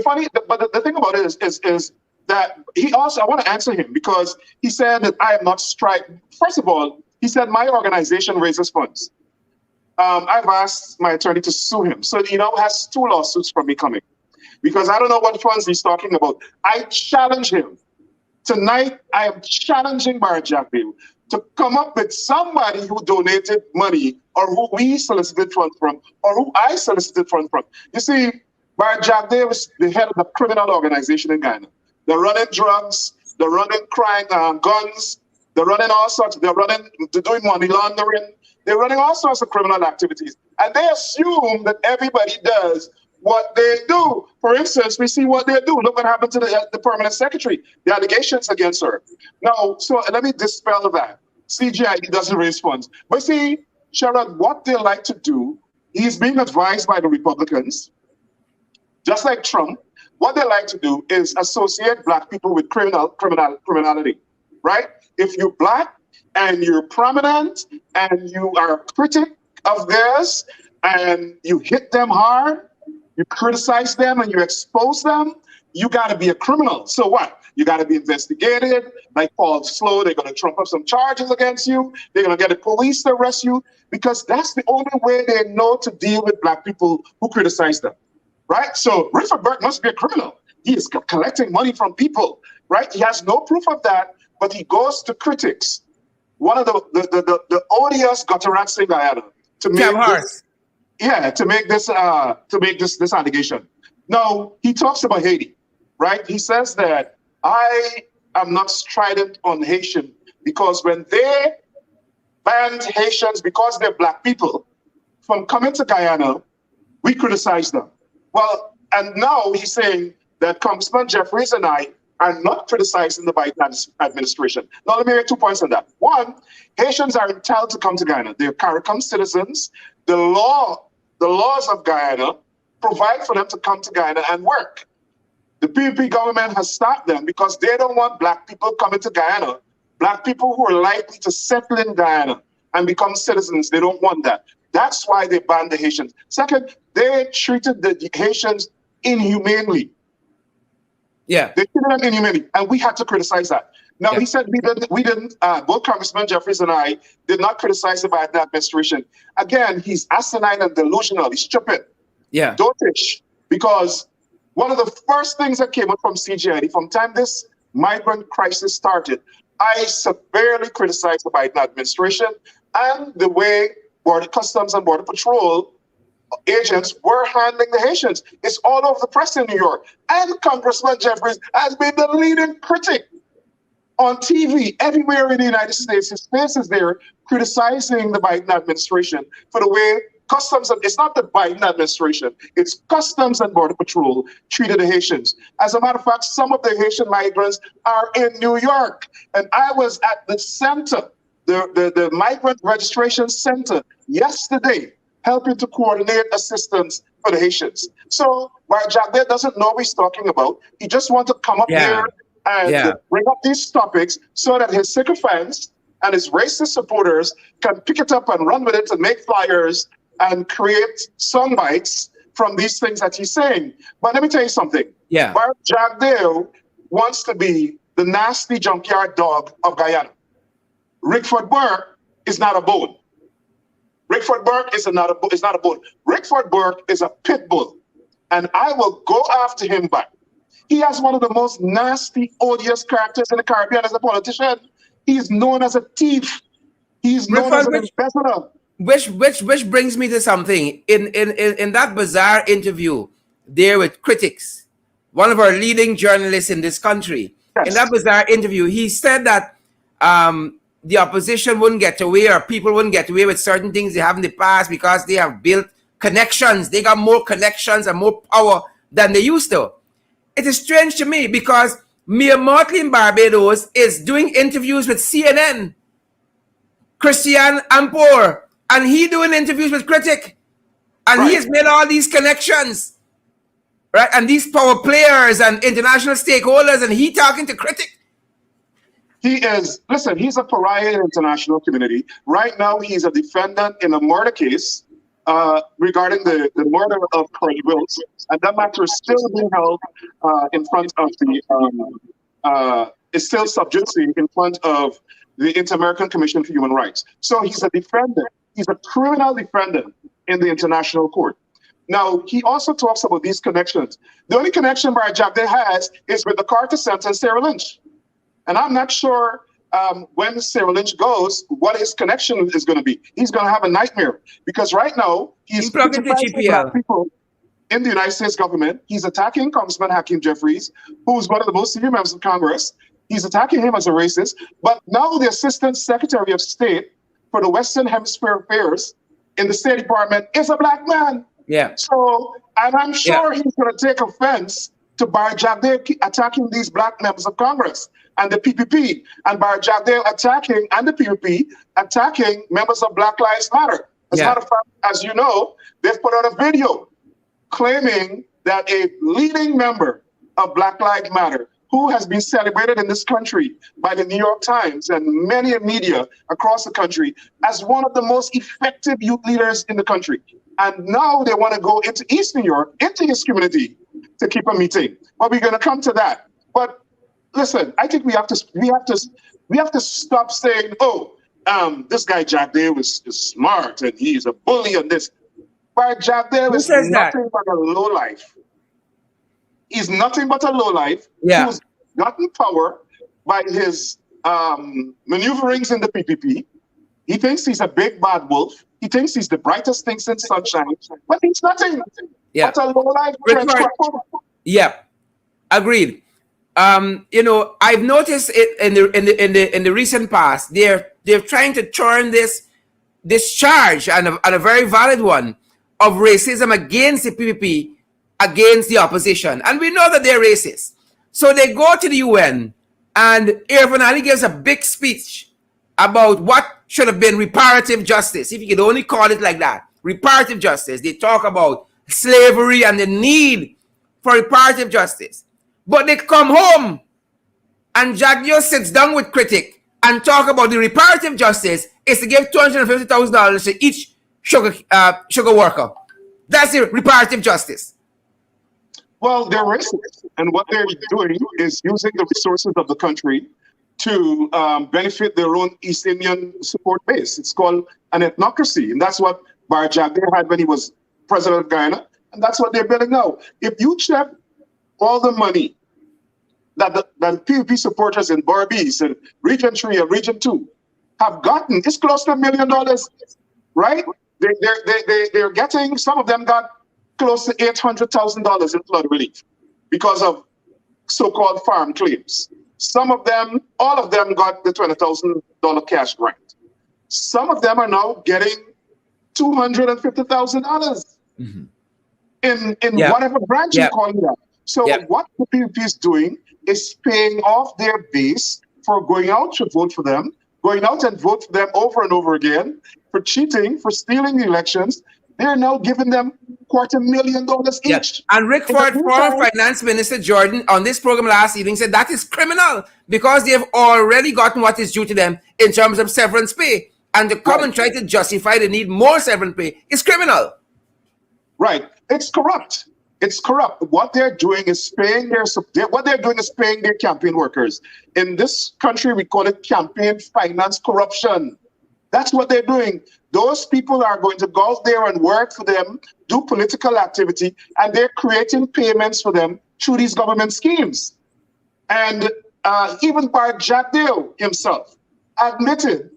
thing about it is that he also, I want to answer him because he said that I am not striking. First of all, he said my organization raises funds. I've asked my attorney to sue him. So he now has 2 lawsuits from me coming because I don't know what funds he's talking about. I challenge him. Tonight, I am challenging Bar Jagdeo to come up with somebody who donated money or who we solicited funds from or who I solicited funds from. You see, Bar Jagdeo is the head of the criminal organization in Ghana. They're running drugs, they're running crime, guns, they're running all sorts, they're doing money laundering, they're running all sorts of criminal activities. And they assume that everybody does what they do. For instance, we see what they do. Look what happened to the permanent secretary, the allegations against her. Now, so let me dispel that. CGID doesn't raise funds. But see, Sherrod, what they like to do, he's being advised by the Republicans, just like Trump. What they like to do is associate Black people with criminality, right? If you're Black and you're prominent and you are a critic of theirs and you hit them hard, you criticize them and you expose them, you got to be a criminal. So what? You got to be investigated. Like Paul Slow, they're going to trump up some charges against you. They're going to get the police to arrest you because that's the only way they know to deal with Black people who criticize them, right? So Rickford Burke must be a criminal. He is collecting money from people, right? He has no proof of that, but he goes to critics. One of the odious gutterats in Guyana to make this allegation. Now, he talks about Haiti, right? He says that I am not strident on Haitian because when they banned Haitians because they're Black people from coming to Guyana, we criticize them. Well, and now he's saying that Congressman Jeffries and I are not criticizing the Biden administration. Now, let me make 2 points on that. One, Haitians are entitled to come to Guyana. They're CARICOM citizens. The laws of Guyana provide for them to come to Guyana and work. The PPP government has stopped them because they don't want Black people coming to Guyana. Black people who are likely to settle in Guyana and become citizens, they don't want that. That's why they banned the Haitians. Second, they treated the Haitians inhumanely. Yeah. They treated them inhumanely, and we had to criticize that. Now, he said we didn't, both Congressman Jeffries and I did not criticize the Biden administration. Again, he's asinine and delusional. He's stupid. Yeah. Dotish. Because one of the first things that came up from CGID, from time this migrant crisis started, I severely criticized the Biden administration and the way Border Customs and Border Patrol agents were handling the Haitians. It's all over the press in New York. And Congressman Jeffries has been the leading critic on TV everywhere in the United States. His face is there criticizing the Biden administration for the way Customs, and it's not the Biden administration, it's Customs and Border Patrol treated the Haitians. As a matter of fact, some of the Haitian migrants are in New York. And I was at the center, the Migrant Registration Center yesterday, helping to coordinate assistance for the Haitians. So Bar Jagdeo doesn't know what he's talking about. He just wants to come up here and bring up these topics so that his sycophants and his racist supporters can pick it up and run with it and make flyers and create song bites from these things that he's saying. But let me tell you something. Yeah. Bar Jagdeo wants to be the nasty junkyard dog of Guyana. Rickford Burke is not a bone. Rickford Burke is not a bone. Rickford Burke is a pit bull. And I will go after him back. He has one of the most nasty, odious characters in the Caribbean as a politician. He is known as a thief. He's known as an embezzler. Which brings me to something. In that bizarre interview there with critics, one of our leading journalists in this country, in that bizarre interview, he said that the opposition wouldn't get away or people wouldn't get away with certain things they have in the past because they have built connections. They got more connections and more power than they used to. It is strange to me because Mia Motley in Barbados is doing interviews with CNN. Christian Ampor, and he doing interviews with Critic, and he has made all these connections, right? And these power players and international stakeholders, and he talking to Critic. He is, listen, he's a pariah in the international community. Right now, he's a defendant in a murder case regarding the murder of Curly Wills. And that matter is still being held in front of the, is still sub judice in front of the Inter-American Commission for Human Rights. So he's a defendant. He's a criminal defendant in the international court. Now, he also talks about these connections. The only connection Barry Jagdale has is with the Carter Center and Sarah Lynch. And I'm not sure when Sarah Lynch goes, what his connection is going to be. He's going to have a nightmare because right now he's criticizing black people in the United States government. He's attacking Congressman Hakeem Jeffries, who's one of the most senior members of Congress. He's attacking him as a racist. But now the Assistant Secretary of State for the Western Hemisphere Affairs in the State Department is a black man. Yeah. So, and I'm sure he's going to take offense to Barry Jagdale attacking these black members of Congress and the PPP, and Barry Jagdale attacking, and the PPP attacking members of Black Lives Matter. As a matter of fact, as you know, they've put out a video claiming that a leading member of Black Lives Matter, who has been celebrated in this country by the New York Times and many media across the country as one of the most effective youth leaders in the country. And now they want to go into East New York, into his community, to keep a meeting. But we're going to come to that. But listen, I think we have to stop saying, oh, this guy Jagdale is smart and he's a bully and this. But Jagdale is nothing but a lowlife. He's nothing but a lowlife who's gotten power by his maneuverings in the PPP. He thinks he's a big bad wolf. He thinks he's the brightest thing since sunshine, but he's nothing but a lowlife. Yeah, agreed. You know, I've noticed it in the recent past. They're trying to turn this charge and a very valid one of racism against the PPP against the opposition, and we know that they're racist. So they go to the UN, and Irfan Ali gives a big speech about what should have been reparative justice, if you could only call it like that, reparative justice. They talk about slavery and the need for reparative justice. But they come home and Jagdale sits down with Critic and talk about the reparative justice is to give $250,000 to each sugar worker. That's the reparative justice. Well, they're racist. And what they're doing is using the resources of the country to benefit their own East Indian support base. It's called an ethnocracy. And that's what Barry Jagdale had when he was president of Guyana. And that's what they're building now. If you check all the money that the PPP supporters in Barbados and Region 3 and Region 2 have gotten, it's close to $1 million, right? They're getting, some of them got close to $800,000 in flood relief because of so-called farm claims. Some of them, all of them got the $20,000 cash grant. Some of them are now getting $250,000 in whatever branch you call it. So what the PPP is doing is paying off their base for going out to vote for them, going out and vote for them over and over again, for cheating, for stealing the elections. They're now giving them $250,000 each. And Rickford, former Finance Minister Jordan, on this program last evening said that is criminal because they've already gotten what is due to them in terms of severance pay. And to come and try to justify the need more severance pay is criminal. Right. It's corrupt. It's corrupt. What they're doing is paying their campaign workers. In this country, we call it campaign finance corruption. That's what they're doing. Those people are going to go out there and work for them, do political activity, and they're creating payments for them through these government schemes. And even Barry Jagdale himself admitted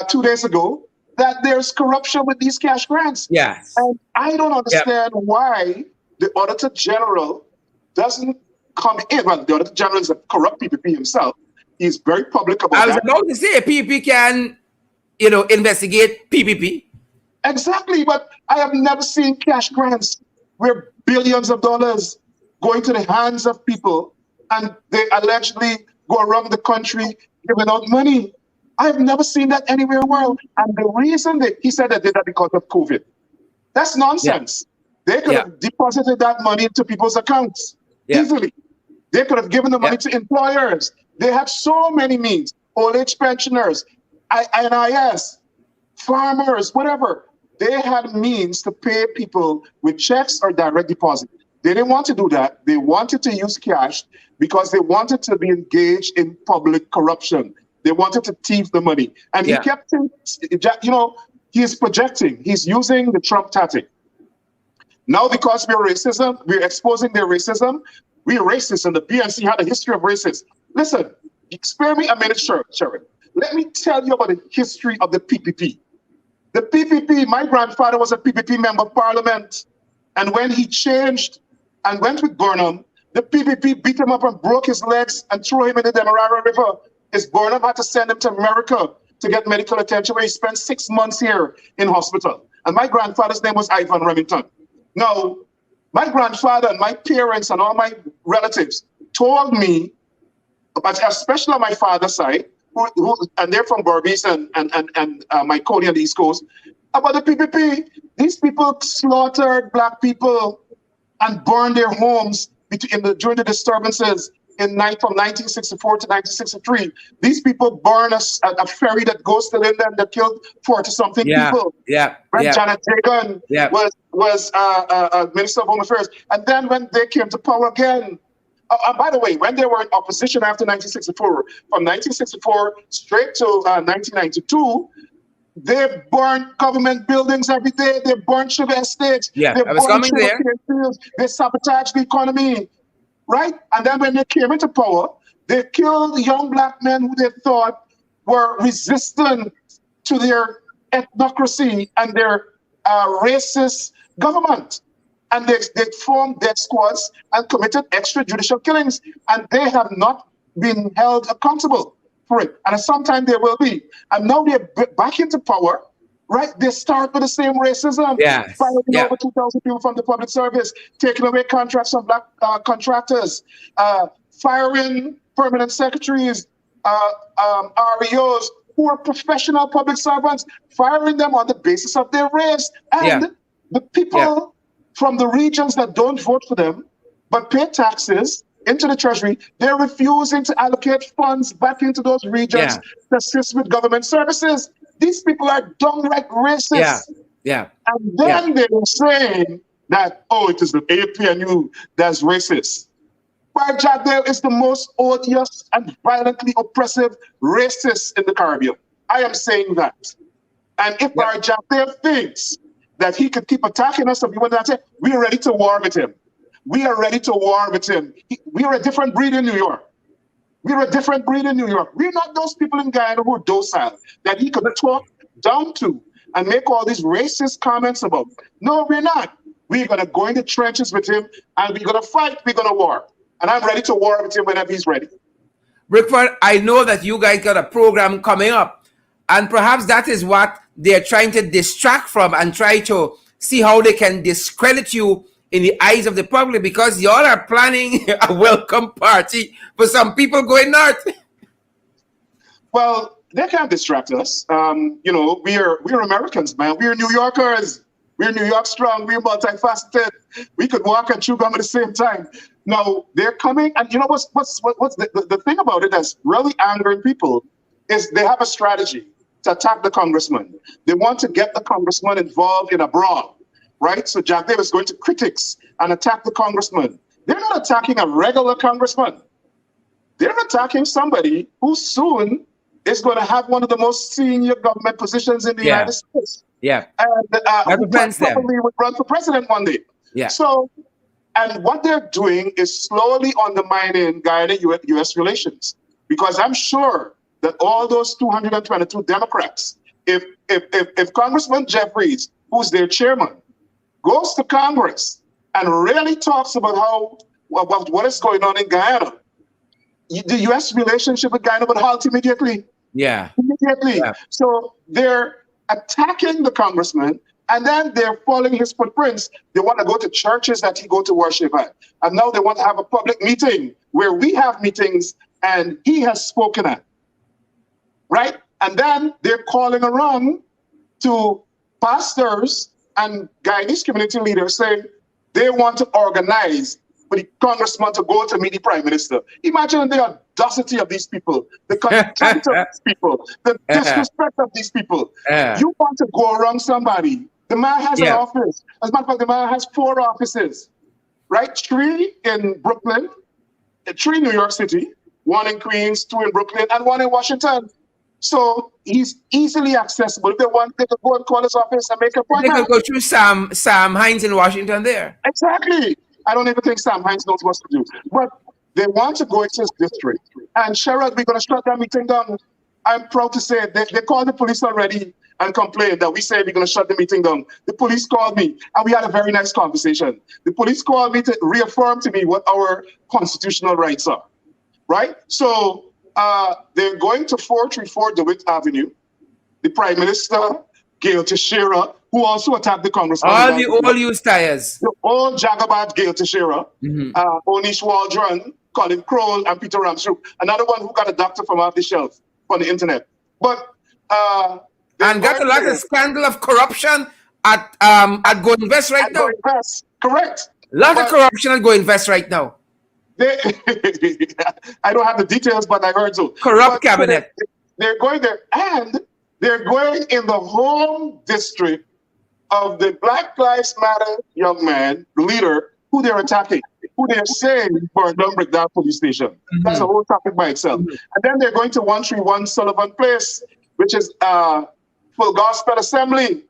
2 days ago that there's corruption with these cash grants. Yes. And I don't understand why the Auditor General doesn't come in. Well, the Auditor General is a corrupt PPP himself. He's very public about that. I was about to say PPP can, investigate PPP. Exactly, but I have never seen cash grants where billions of dollars go into the hands of people and they allegedly go around the country giving out money. I have never seen that anywhere in the world. And the reason that he said they did that because of COVID. That's nonsense. They could have deposited that money into people's accounts easily. They could have given the money to employers. They have so many means. Old age pensioners, NIS, farmers, whatever. They had means to pay people with checks or direct deposit. They didn't want to do that. They wanted to use cash because they wanted to be engaged in public corruption. They wanted to thief the money. And he kept, he's projecting. He's using the Trump tactic. Now, because we're racism, we're exposing their racism. We're racist, and the PNC had a history of racism. Listen, spare me a minute, Sharon. Let me tell you about the history of the PPP. The PPP, my grandfather was a PPP member of parliament. And when he changed and went with Burnham, the PPP beat him up and broke his legs and threw him in the Demerara River. His Burnham had to send him to America to get medical attention, where he spent 6 months here in hospital. And my grandfather's name was Ivan Remington. Now, my grandfather and my parents and all my relatives told me, but especially on my father's side, and they're from Berbice and my Cody on the East Coast, about the PPP. These people slaughtered Black people and burned their homes during the disturbances from 1964 to 1963. These people burned a ferry that goes to Linden that killed 40-something people. When Janet Jagan was Minister of Home Affairs. And then when they came to power again, by the way, when they were in opposition after 1964, from 1964 straight to 1992, they burned government buildings every day. They burned sugar estates. Yeah, they I was coming there. Fields. They sabotaged the economy, right? And then when they came into power, they killed young Black men who they thought were resistant to their ethnocracy and their racist government. And they formed death squads and committed extrajudicial killings. And they have not been held accountable for it. And sometime they will be. And now they're back into power, right? They start with the same racism. Firing over 2,000 people from the public service, taking away contracts from Black contractors, firing permanent secretaries, REOs, who are professional public servants, firing them on the basis of their race. And the people from the regions that don't vote for them, but pay taxes into the treasury, they're refusing to allocate funds back into those regions to assist with government services. These people are downright racist. And then they're saying that, oh, it is the APNU that's racist. But Jagdale is the most odious and violently oppressive racist in the Caribbean. I am saying that. And if our Jagdale thinks that he could keep attacking us, we are ready to war with him. We are ready to war with him. We are a different breed in New York. We're a different breed in New York. We're not those people in Guyana who are docile, that he could talk down to and make all these racist comments about. No, we're not. We're going to go in the trenches with him, and we're going to fight. We're going to war. And I'm ready to war with him whenever he's ready. Rickford, I know that you guys got a program coming up, and perhaps that is what they're trying to distract from and try to see how they can discredit you in the eyes of the public, because y'all are planning a welcome party for some people going north. Well, they can't distract us. We're Americans, man. We're New Yorkers. We're New York strong. We're multifaceted. We could walk and chew gum at the same time. No, they're coming, and you know what's the thing about it that's really angering people is they have a strategy to attack the congressman. They want to get the congressman involved in a brawl, right? So Jack Davis is going to critics and attack the congressman. They're not attacking a regular congressman. They're attacking somebody who soon is going to have one of the most senior government positions in the United States. And who probably would run for president one day. So, and what they're doing is slowly undermining Guyana-U.S. relations, because I'm sure that all those 222 Democrats, if Congressman Jeffries, who's their chairman, goes to Congress and really talks about what is going on in Guyana, the U.S. relationship with Guyana would halt immediately. Immediately. So they're attacking the congressman, and then they're following his footprints. They want to go to churches that he go to worship at. And now they want to have a public meeting where we have meetings and he has spoken at. Right? And then they're calling around to pastors and Guyanese community leaders saying they want to organize for the congressman to go to meet the prime minister. Imagine the audacity of these people, the contempt of these people, the disrespect of these people. You want to go around somebody. The man has an office. As a matter of fact, the man has 4 offices, right? 3 in Brooklyn, 3 in New York City, 1 in Queens, 2 in Brooklyn, and 1 in Washington. So he's easily accessible. If they want, they could go and call his office and make an appointment. They could go through Sam Hines in Washington there. Exactly. I don't even think Sam Hines knows what to do. But they want to go into his district. And Sherrod, we're going to shut that meeting down. I'm proud to say they called the police already and complained that we said we're going to shut the meeting down. The police called me and we had a very nice conversation. The police called me to reaffirm to me what our constitutional rights are. Right? So they're going to 434 DeWitt Avenue. The Prime Minister, Gail Teixeira, who also attacked the congressman. All the old used tires. The old Jagabat Gail Teixeira, Onish Waldron, Colin Kroll, and Peter Ramshook. Another one who got a doctor from off the shelf on the internet. But and got a lot of scandal of corruption at Go Invest right now. Correct. Lot of corruption at Go Invest right now. I don't have the details, but I heard so. Corrupt cabinet. They're going there, and they're going in the home district of the Black Lives Matter young man, the leader, who they're attacking, who they're saying burned down Brickdale police station. That's a whole topic by itself. And then they're going to 131 Sullivan Place, which is Full Gospel Assembly,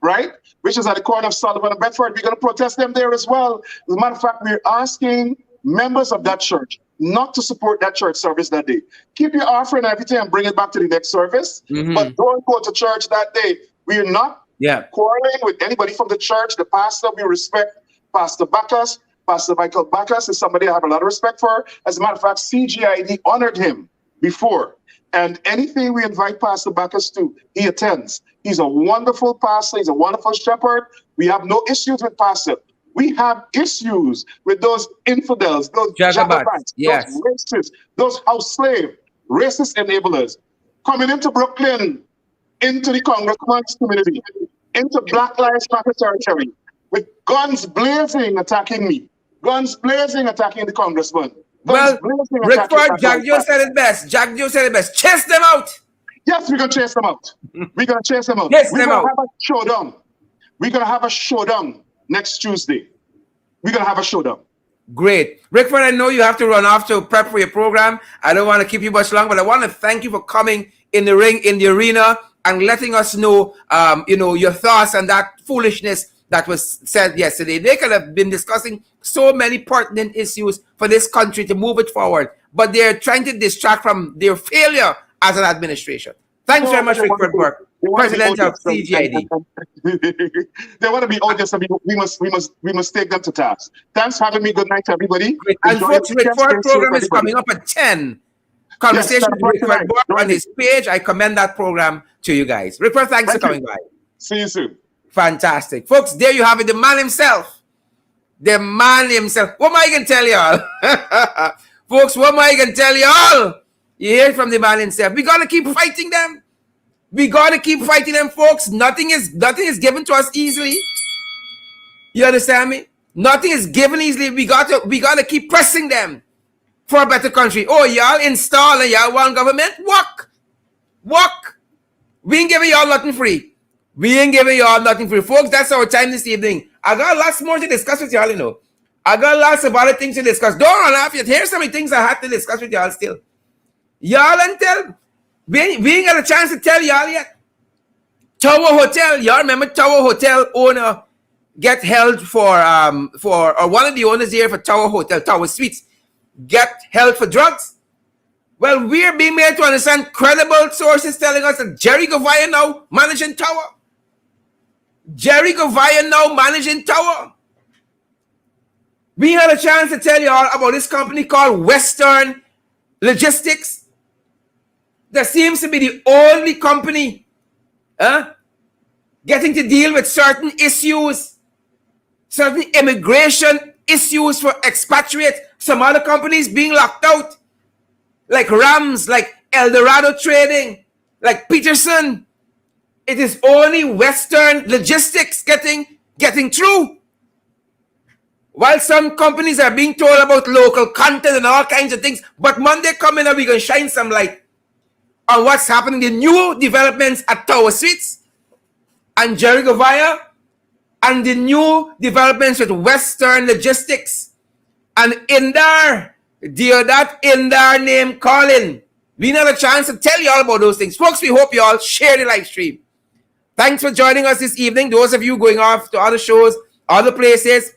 right? Which is at the corner of Sullivan and Bedford. We're going to protest them there as well. As a matter of fact, we're asking members of that church not to support that church service that day. Keep your offering and everything and bring it back to the next service, but don't go to church that day. We're not quarreling with anybody from the church. The pastor, we respect Pastor Bacchus. Pastor Michael Bacchus is somebody I have a lot of respect for. As a matter of fact, CGID honored him before. And anything we invite Pastor Bacchus to, he attends. He's a wonderful pastor. He's a wonderful shepherd. We have no issues with pastor. We have issues with those infidels, those Jacobites, those racists, those house slave, racist enablers coming into Brooklyn, into the congressman's community, into Black Lives Matter territory, with guns blazing attacking me, guns blazing attacking the congressman. Well, Rickford, Jack Joe said it best. Jack Joe said it best. Chase them out. Yes, we're going to chase them out. We're going to chase them out. We're going to have a showdown. We're going to have a showdown next Tuesday. We're going to have a showdown. Great. Rickford, I know you have to run off to prep for your program. I don't want to keep you much long, but I want to thank you for coming in the ring, in the arena, and letting us know, your thoughts on that foolishness that was said yesterday. They could have been discussing so many pertinent issues for this country to move it forward, but they're trying to distract from their failure as an administration. Thanks very much, Rickford Burke, President of CGID. They want to be odious, so we must take them to task. Thanks for having me. Good night, everybody. And folks, Rickford program is coming up at 10. Conversation with Rickford Burke on his page. I commend that program to you guys. Rickford, thanks for coming by. See you soon. Fantastic. Folks, there you have it. The man himself. The man himself. What am I going to tell y'all? Folks, what am I going to tell y'all? You hear it from the man himself. We got to keep fighting them. We got to keep fighting them, folks. Nothing is given to us easily. You understand me? Nothing is given easily. We got to keep pressing them for a better country. Oh, y'all install and y'all want government? Walk. We ain't giving y'all nothing free. Folks, that's our time this evening. I got lots more to discuss with y'all, you know. I got lots of other things to discuss. Don't run off yet. Here's some of the things I had to discuss with y'all still. Y'all until we ain't got a chance to tell y'all yet. Tower Hotel, y'all remember Tower Hotel owner get held for or one of the owners here for Tower Hotel, Tower Suites, get held for drugs. Well, we're being made to understand credible sources telling us that Jerry Govaya now managing Tower. We had a chance to tell y'all about this company called Western Logistics. That seems to be the only company getting to deal with certain issues, certain immigration issues for expatriates. Some other companies being locked out, like Rams, like Eldorado Trading, like Peterson. It is only Western logistics getting through. While some companies are being told about local content and all kinds of things, but Monday coming up, we're going to shine some light on what's happening, the new developments at Tower Suites and Jericho Via, and the new developments with Western Logistics and Indar, that Indar name calling. We had a chance to tell you all about those things. Folks, we hope you all share the live stream. Thanks for joining us this evening. Those of you going off to other shows, other places,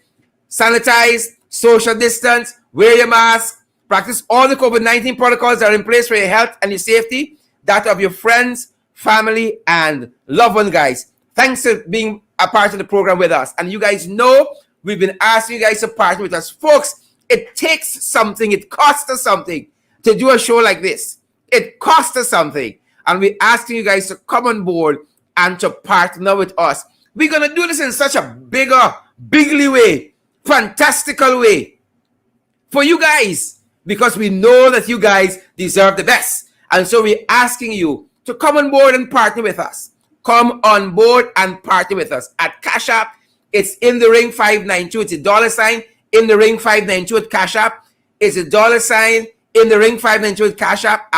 sanitize, social distance, wear your mask, practice all the COVID-19 protocols that are in place for your health and your safety, that of your friends, family, and loved one, guys. Thanks for being a part of the program with us. And you guys know we've been asking you guys to partner with us. Folks, it takes something, it costs us something to do a show like this. It costs us something. And we're asking you guys to come on board and to partner with us. We're going to do this in such a bigly way, fantastical way for you guys, because we know that you guys deserve the best. And so we're asking you to come on board and partner with us. Come on board and partner with us. At Cash App, it's in the ring 592. It's a $sign in the ring 592 at Cash App. It's a $sign in the ring 592 at Cash App.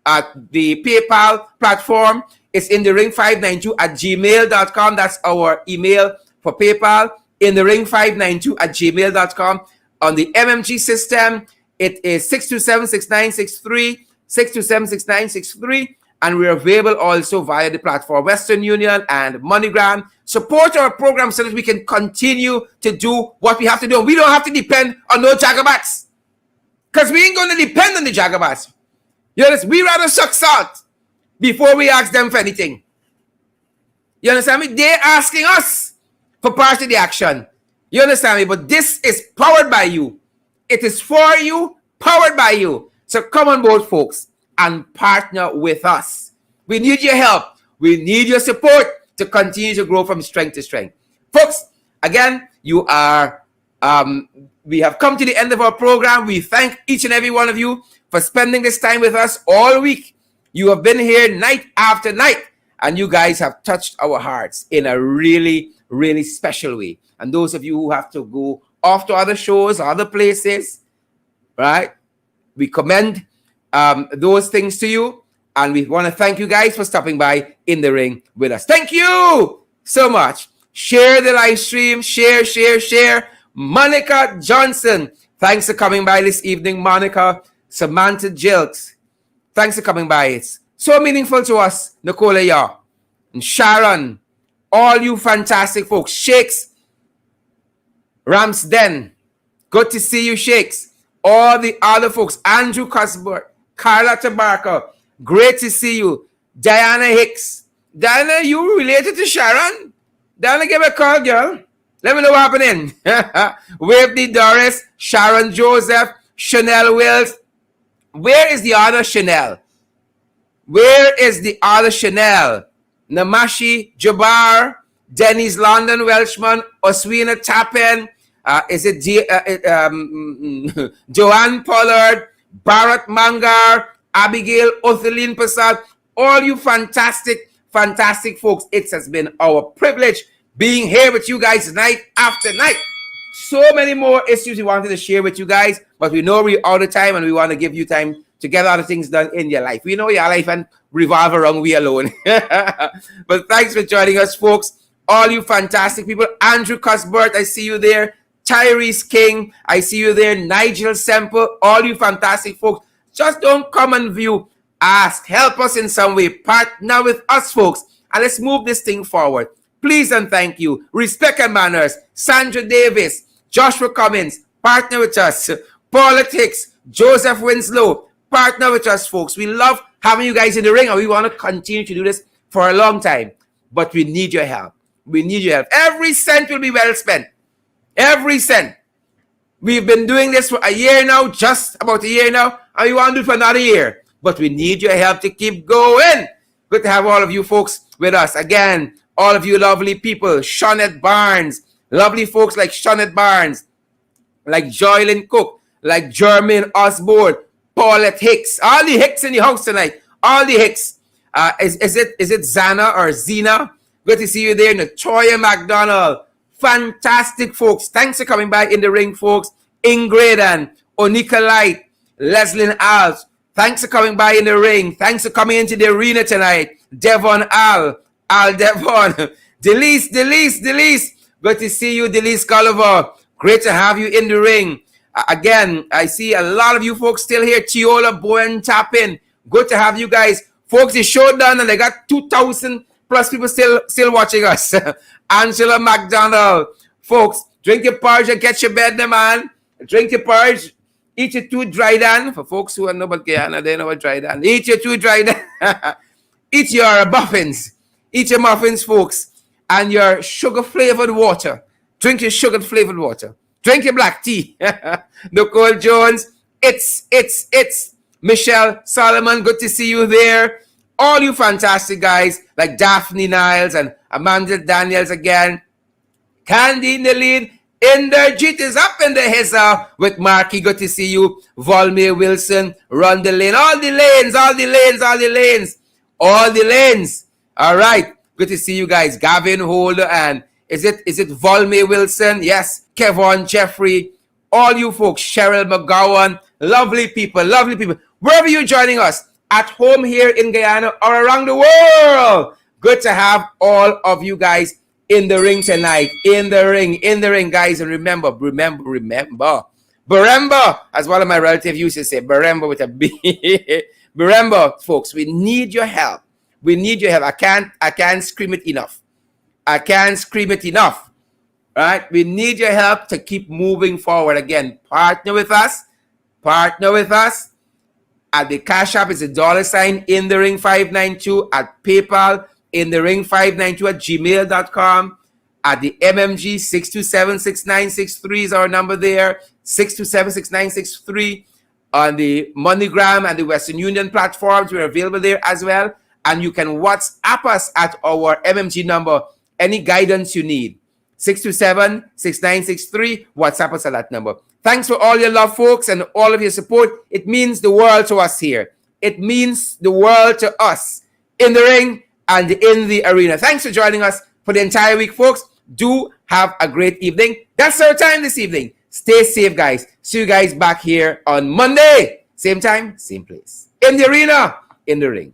At the PayPal platform, it's in the ring 592 at gmail.com. That's our email for PayPal. In the ring 592 at gmail.com. On the MMG system, it is 627-6963, 627-6963. And we're available also via the platform Western Union and MoneyGram. Support our program so that we can continue to do what we have to do. We don't have to depend on no jagabats, because we ain't going to depend on the jagabats. You understand? We rather suck salt before we ask them for anything. You understand me? They're asking us for part of the action. You understand me? But this is powered by you. It is for you, powered by you. So come on board, folks, and partner with us. We need your help. We need your support to continue to grow from strength to strength. Folks, again, you are, we have come to the end of our program. We thank each and every one of you for spending this time with us all week. You have been here night after night, and you guys have touched our hearts in a really, really special way. And those of you who have to go off to other shows, other places, right? We commend those things to you, and we want to thank you guys for stopping by in the ring with us. Thank you so much. Share the live stream. Share. Monica Johnson, thanks for coming by this evening. Monica, Samantha Jilks, thanks for coming by. It's so meaningful to us. Nicola Yaw and Sharon, all you fantastic folks. Shakes Ramsden, good to see you, Shakes. All the other folks, Andrew Cuthbert, Carla Tabarco, great to see you. Diana Hicks. Diana, you related to Sharon? Diana, give me a call, girl. Let me know what happening. Waveney Doris, Sharon Joseph, Chanel Wills. Where is the other Chanel? Where is the other Chanel? Namashi Jabbar, Dennis London Welshman, Oswina Tappan, Joanne Pollard, Bharat Mangar, Abigail Othelin Prasad, all you fantastic folks. It has been our privilege being here with you guys night after night. So many more issues we wanted to share with you guys, but we know we're out of time, and we want to give you time to get other things done in your life. We know your life and revolve around we alone. But thanks for joining us, folks. All you fantastic people. Andrew Cuthbert, I see you there. Tyrese King, I see you there. Nigel Semple, all you fantastic folks. Just don't come and view. Ask, help us in some way. Partner with us, folks, and let's move this thing forward. Please and thank you. Respect and manners. Sandra Davis, Joshua Cummins, partner with us. Politics, Joseph Winslow, partner with us, folks. We love having you guys in the ring, and we want to continue to do this for a long time. But we need your help. We need your help. Every cent will be well spent. Every cent. We've been doing this for a year now, just about a year now, and we want to do it for another year. But we need your help to keep going. Good to have all of you folks with us. Again, all of you lovely people. Shawnette Barnes. Lovely folks like Shawnette Barnes, like Joylyn Cook, like Jermaine Osborne, Paulette Hicks. All the Hicks in the house tonight. All the Hicks. Is it Zana or Zena? Good to see you there. Natoya McDonald. Fantastic, folks. Thanks for coming by in the ring, folks. Ingrid and Onika Light. Leslyn Alves. Thanks for coming by in the ring. Thanks for coming into the arena tonight. Devon Al Devon. Delise. Good to see you, Delise Gulliver. Great to have you in the ring. Again, I see a lot of you folks still here. Chiola Bowen Tapin. Good to have you guys. Folks, the show done and they got 2,000 plus people still watching us. Angela McDonald. Folks, drink your porridge and catch your bed, man. Drink your porridge. Eat your 2 dry dan. For folks who are know about Guyana, they know what dry dan. Eat your 2 dry dan. Eat your muffins. Eat your muffins, folks. And your sugar-flavored water. Drink your sugar-flavored water. Drink your black tea. Nicole Jones. It's Michelle Solomon. Good to see you there. All you fantastic guys like Daphne Niles and Amanda Daniels again. Candy Nalene. Inderjeet is up in the hizza with Marky. Good to see you. Volmir Wilson. Run the lane. All the lanes. All right. Good to see you guys. Gavin Holder and is it Volmir Wilson? Yes. Kevon Jeffrey. All you folks. Cheryl McGowan. Lovely people. Wherever you're joining us. At home here in Guyana or around the world. Good to have all of you guys in the ring tonight. In the ring, guys. And remember, Baremba, as one of my relatives used to say, Baremba with a B. Baremba, folks, we need your help. I can't scream it enough. Right? We need your help to keep moving forward. Again, partner with us. At the Cash App is $, in the ring 592. At PayPal, in the ring 592 at gmail.com. At the MMG 6276963 is our number there. 6276963. On the MoneyGram and the Western Union platforms, we're available there as well. And you can WhatsApp us at our MMG number. Any guidance you need. 6276963. WhatsApp us at that number. Thanks for all your love, folks, and all of your support. It means the world to us here. It means the world to us in the ring and in the arena. Thanks for joining us for the entire week, folks. Do have a great evening. That's our time this evening. Stay safe, guys. See you guys back here on Monday. Same time, same place. In the arena, in the ring.